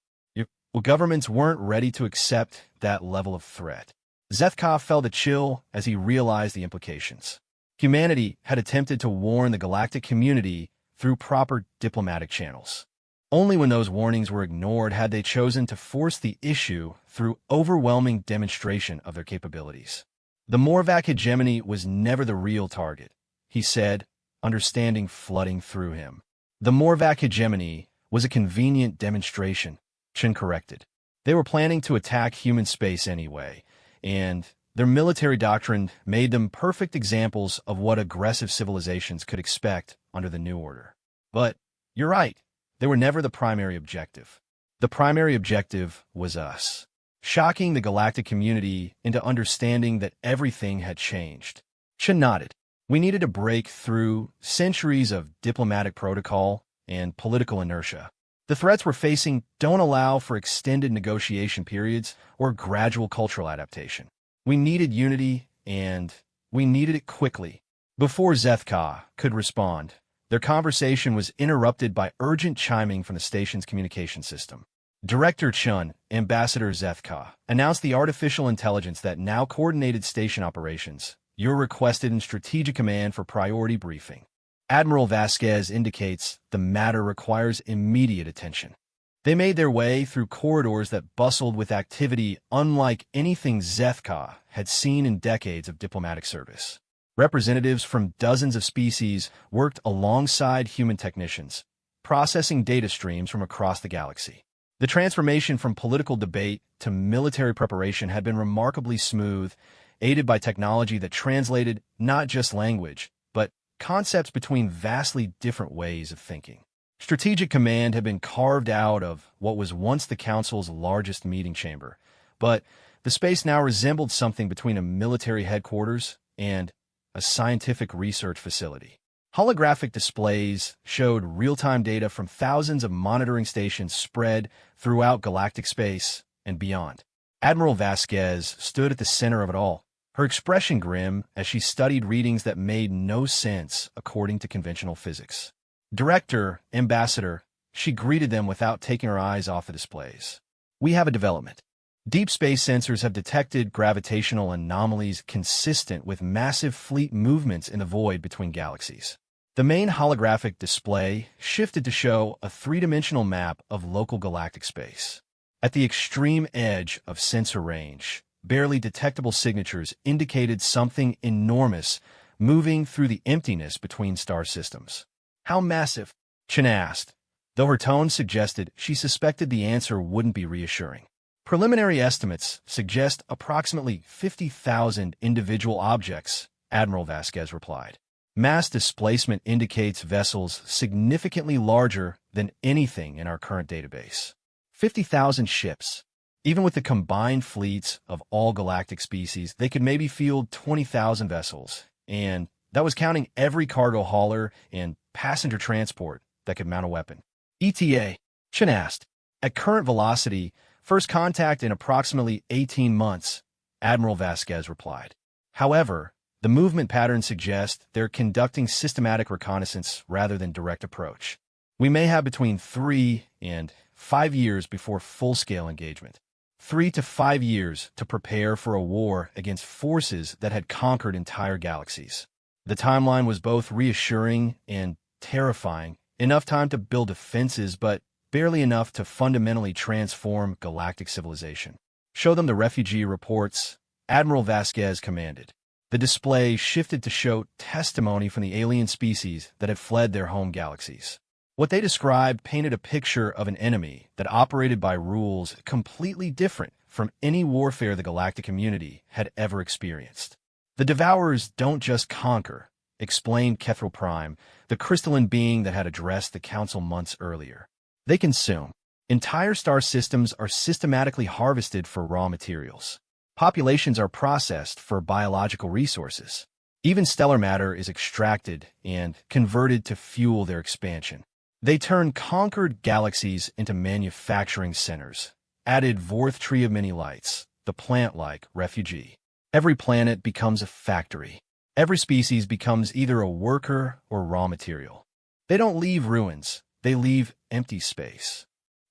Governments weren't ready to accept that level of threat. Zethkov felt a chill as he realized the implications. Humanity had attempted to warn the galactic community through proper diplomatic channels. Only when those warnings were ignored had they chosen to force the issue through overwhelming demonstration of their capabilities. The Morvac hegemony was never the real target, he said, understanding flooding through him. The Morvac hegemony was a convenient demonstration, Chin corrected. They were planning to attack human space anyway, and their military doctrine made them perfect examples of what aggressive civilizations could expect under the new order. But you're right, they were never the primary objective. The primary objective was us, shocking the galactic community into understanding that everything had changed. Chin nodded. We needed to break through centuries of diplomatic protocol and political inertia. The threats we're facing don't allow for extended negotiation periods or gradual cultural adaptation. We needed unity, and we needed it quickly. Before Zethka could respond, their conversation was interrupted by urgent chiming from the station's communication system. Director Chun, Ambassador Zethka, announced the artificial intelligence that now coordinated station operations. You're requested in Strategic Command for priority briefing. Admiral Vasquez indicates the matter requires immediate attention. They made their way through corridors that bustled with activity unlike anything Zethka had seen in decades of diplomatic service. Representatives from dozens of species worked alongside human technicians, processing data streams from across the galaxy. The transformation from political debate to military preparation had been remarkably smooth, aided by technology that translated not just language, but concepts between vastly different ways of thinking. Strategic Command had been carved out of what was once the Council's largest meeting chamber, but the space now resembled something between a military headquarters and a scientific research facility. Holographic displays showed real-time data from thousands of monitoring stations spread throughout galactic space and beyond. Admiral Vasquez stood at the center of it all, her expression grim as she studied readings that made no sense according to conventional physics. Director, Ambassador, she greeted them without taking her eyes off the displays. We have a development. Deep space sensors have detected gravitational anomalies consistent with massive fleet movements in the void between galaxies. The main holographic display shifted to show a three-dimensional map of local galactic space. At the extreme edge of sensor range, barely detectable signatures indicated something enormous moving through the emptiness between star systems. How massive? Chen asked, though her tone suggested she suspected the answer wouldn't be reassuring. Preliminary estimates suggest approximately 50,000 individual objects, Admiral Vasquez replied. Mass displacement indicates vessels significantly larger than anything in our current database. 50,000 ships. Even with the combined fleets of all galactic species, they could maybe field 20,000 vessels, and that was counting every cargo hauler and passenger transport that could mount a weapon. ETA, Chen asked. At current velocity, first contact in approximately 18 months, Admiral Vasquez replied. However, the movement patterns suggest they're conducting systematic reconnaissance rather than direct approach. We may have between 3 and 5 years before full-scale engagement. 3 to 5 years to prepare for a war against forces that had conquered entire galaxies. The timeline was both reassuring and terrifying, enough time to build defenses, but barely enough to fundamentally transform galactic civilization. Show them the refugee reports, Admiral Vasquez commanded. The display shifted to show testimony from the alien species that had fled their home galaxies. What they described painted a picture of an enemy that operated by rules completely different from any warfare the galactic community had ever experienced. The Devourers don't just conquer, explained Kethral Prime, the crystalline being that had addressed the Council months earlier. They consume. Entire star systems are systematically harvested for raw materials. Populations are processed for biological resources. Even stellar matter is extracted and converted to fuel their expansion. They turn conquered galaxies into manufacturing centers, added Vorth Tree of Many Lights, the plant-like refugee. Every planet becomes a factory. Every species becomes either a worker or raw material. They don't leave ruins, they leave empty space.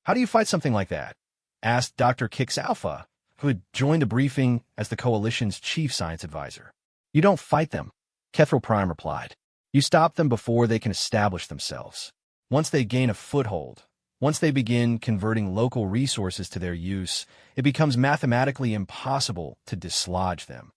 How do you fight something like that? Asked Dr. Kix Alpha, who had joined the briefing as the Coalition's chief science advisor. You don't fight them, Kethral Prime replied. You stop them before they can establish themselves. Once they gain a foothold, once they begin converting local resources to their use, it becomes mathematically impossible to dislodge them.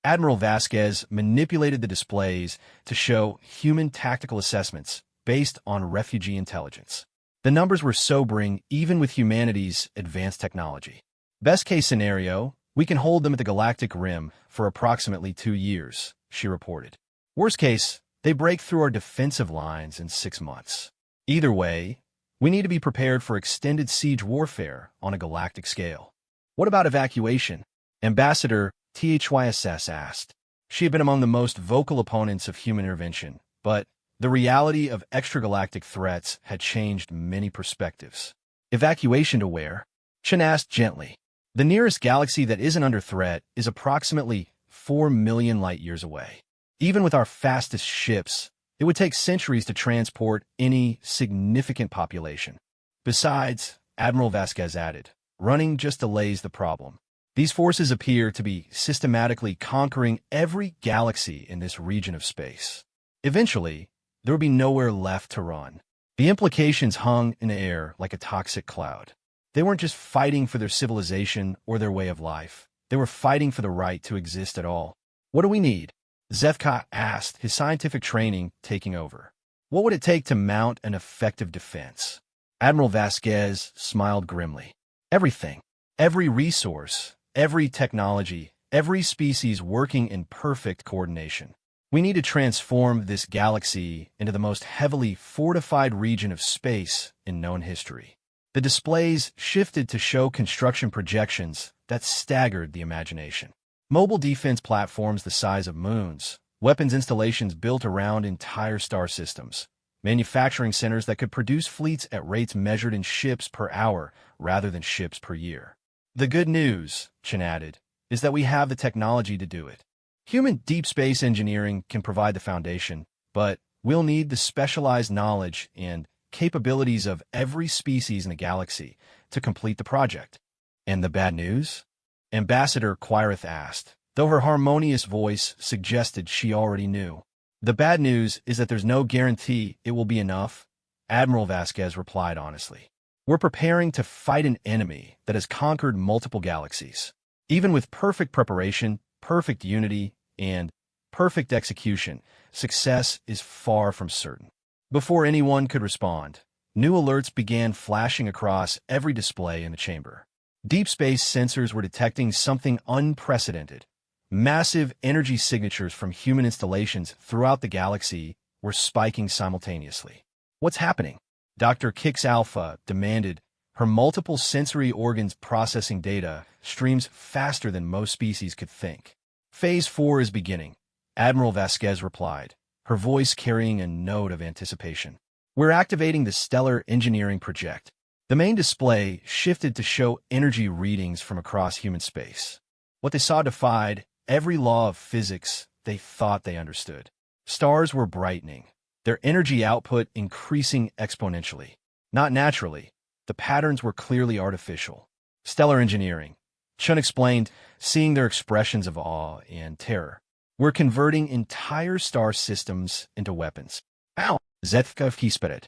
Admiral Vasquez manipulated the displays to show human tactical assessments based on refugee intelligence. The numbers were sobering even with humanity's advanced technology. Best case scenario, we can hold them at the galactic rim for approximately 2 years, she reported. Worst case, they break through our defensive lines in 6 months. Either way, we need to be prepared for extended siege warfare on a galactic scale. What about evacuation? Ambassador THYSS asked. She had been among the most vocal opponents of human intervention, but the reality of extragalactic threats had changed many perspectives. Evacuation to where? Chen asked gently. The nearest galaxy that isn't under threat is approximately 4 million light-years away. Even with our fastest ships, it would take centuries to transport any significant population. Besides, Admiral Vasquez added, running just delays the problem. These forces appear to be systematically conquering every galaxy in this region of space. Eventually, there would be nowhere left to run. The implications hung in the air like a toxic cloud. They weren't just fighting for their civilization or their way of life. They were fighting for the right to exist at all. What do we need? Zefka asked, his scientific training taking over. What would it take to mount an effective defense? Admiral Vasquez smiled grimly. Everything. Every resource, every technology, every species working in perfect coordination. We need to transform this galaxy into the most heavily fortified region of space in known history. The displays shifted to show construction projections that staggered the imagination. Mobile defense platforms the size of moons, weapons installations built around entire star systems, manufacturing centers that could produce fleets at rates measured in ships per hour rather than ships per year. The good news, Chen added, is that we have the technology to do it. Human deep space engineering can provide the foundation, but we'll need the specialized knowledge and capabilities of every species in the galaxy to complete the project. And the bad news? Ambassador Quirith asked, though her harmonious voice suggested she already knew. The bad news is that there's no guarantee it will be enough, Admiral Vasquez replied honestly. We're preparing to fight an enemy that has conquered multiple galaxies. Even with perfect preparation, perfect unity, and perfect execution, success is far from certain. Before anyone could respond, new alerts began flashing across every display in the chamber. Deep space sensors were detecting something unprecedented. Massive energy signatures from human installations throughout the galaxy were spiking simultaneously. What's happening? Dr. Kix Alpha demanded. Her multiple sensory organs processing data streams faster than most species could think. Phase 4 is beginning, Admiral Vasquez replied, her voice carrying a note of anticipation. We're activating the Stellar Engineering Project. The main display shifted to show energy readings from across human space. What they saw defied every law of physics they thought they understood. Stars were brightening, their energy output increasing exponentially. Not naturally. The patterns were clearly artificial. Stellar engineering, Chun explained, seeing their expressions of awe and terror. We're converting entire star systems into weapons. How? HFY Stories.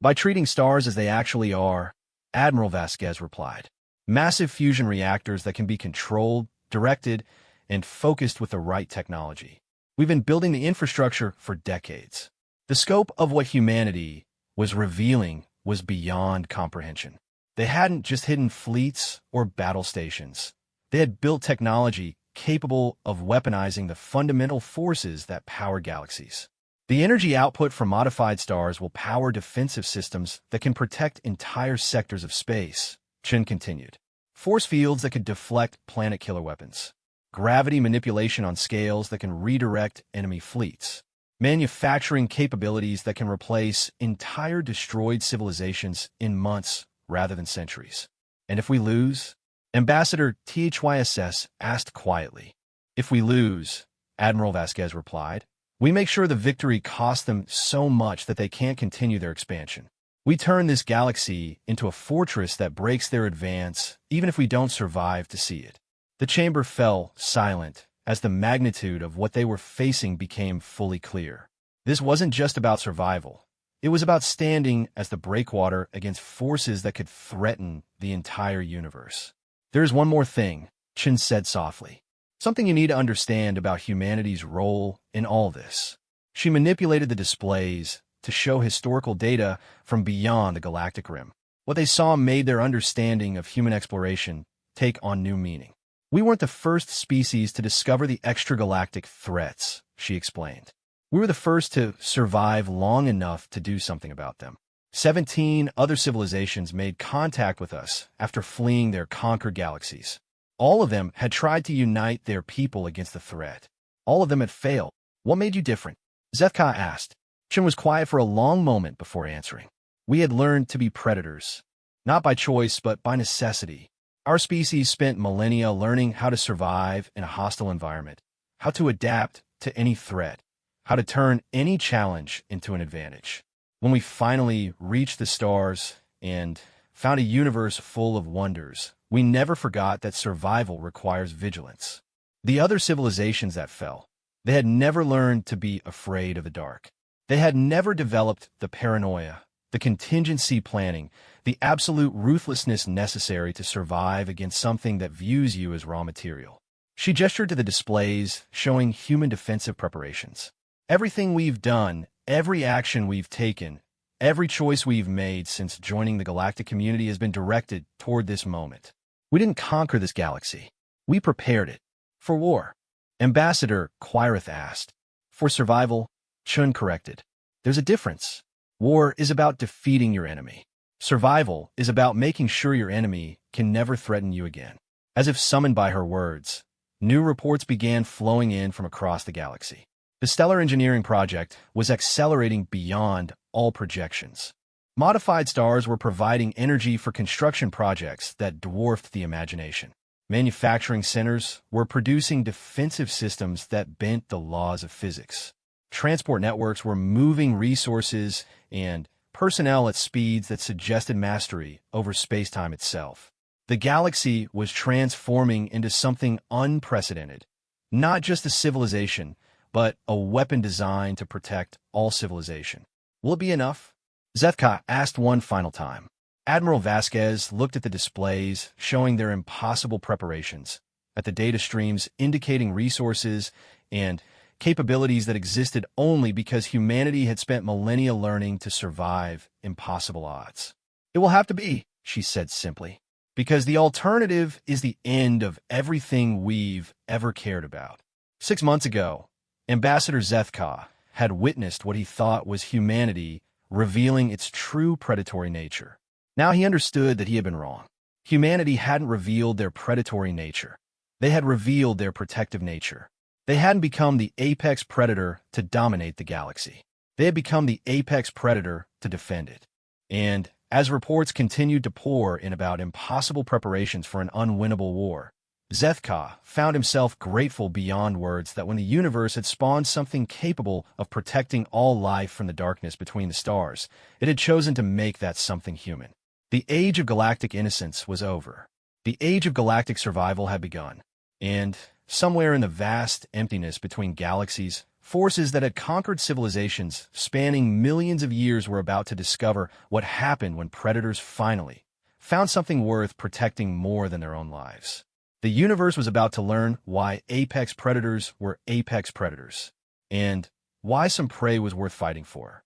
By treating stars as they actually are, Admiral Vasquez replied. Massive fusion reactors that can be controlled, directed, and focused with the right technology. We've been building the infrastructure for decades. The scope of what humanity was revealing was beyond comprehension. They hadn't just hidden fleets or battle stations. They had built technology capable of weaponizing the fundamental forces that power galaxies. The energy output from modified stars will power defensive systems that can protect entire sectors of space, Chen continued. Force fields that could deflect planet-killer weapons. Gravity manipulation on scales that can redirect enemy fleets. Manufacturing capabilities that can replace entire destroyed civilizations in months rather than centuries. And if we lose? Ambassador THYSS asked quietly. If we lose, Admiral Vasquez replied, we make sure the victory costs them so much that they can't continue their expansion. We turn this galaxy into a fortress that breaks their advance, even if we don't survive to see it. The chamber fell silent as the magnitude of what they were facing became fully clear. This wasn't just about survival. It was about standing as the breakwater against forces that could threaten the entire universe. There's one more thing, Chen said softly. Something you need to understand about humanity's role in all this. She manipulated the displays to show historical data from beyond the galactic rim. What they saw made their understanding of human exploration take on new meaning. We weren't the first species to discover the extragalactic threats, she explained. We were the first to survive long enough to do something about them. 17 other civilizations made contact with us after fleeing their conquered galaxies. All of them had tried to unite their people against the threat. All of them had failed. What made you different? Zethka asked. Chen was quiet for a long moment before answering. We had learned to be predators, not by choice but by necessity. Our species spent millennia learning how to survive in a hostile environment, how to adapt to any threat, how to turn any challenge into an advantage. When we finally reached the stars and found a universe full of wonders, we never forgot that survival requires vigilance. The other civilizations that fell, they had never learned to be afraid of the dark. They had never developed the paranoia, the contingency planning, the absolute ruthlessness necessary to survive against something that views you as raw material. She gestured to the displays showing human defensive preparations. Everything we've done, every action we've taken, every choice we've made since joining the galactic community has been directed toward this moment. We didn't conquer this galaxy. We prepared it. For war. Ambassador Quirith asked. For survival, Chun corrected. There's a difference. War is about defeating your enemy. Survival is about making sure your enemy can never threaten you again. As if summoned by her words, new reports began flowing in from across the galaxy. The Stellar Engineering Project was accelerating beyond all projections. Modified stars were providing energy for construction projects that dwarfed the imagination. Manufacturing centers were producing defensive systems that bent the laws of physics. Transport networks were moving resources and personnel at speeds that suggested mastery over space-time itself. The galaxy was transforming into something unprecedented, not just a civilization, but a weapon designed to protect all civilization. Will it be enough? Zethka asked one final time. Admiral Vasquez looked at the displays showing their impossible preparations, at the data streams indicating resources and capabilities that existed only because humanity had spent millennia learning to survive impossible odds. It will have to be, she said simply, because the alternative is the end of everything we've ever cared about. 6 months ago, Ambassador Zethka had witnessed what he thought was humanity revealing its true predatory nature. Now he understood that he had been wrong. Humanity hadn't revealed their predatory nature. They had revealed their protective nature. They hadn't become the apex predator to dominate the galaxy. They had become the apex predator to defend it. And as reports continued to pour in about impossible preparations for an unwinnable war, Zethka found himself grateful beyond words that when the universe had spawned something capable of protecting all life from the darkness between the stars, it had chosen to make that something human. The age of galactic innocence was over. The age of galactic survival had begun. And somewhere in the vast emptiness between galaxies, forces that had conquered civilizations spanning millions of years were about to discover what happened when predators finally found something worth protecting more than their own lives. The universe was about to learn why apex predators were apex predators, and why some prey was worth fighting for.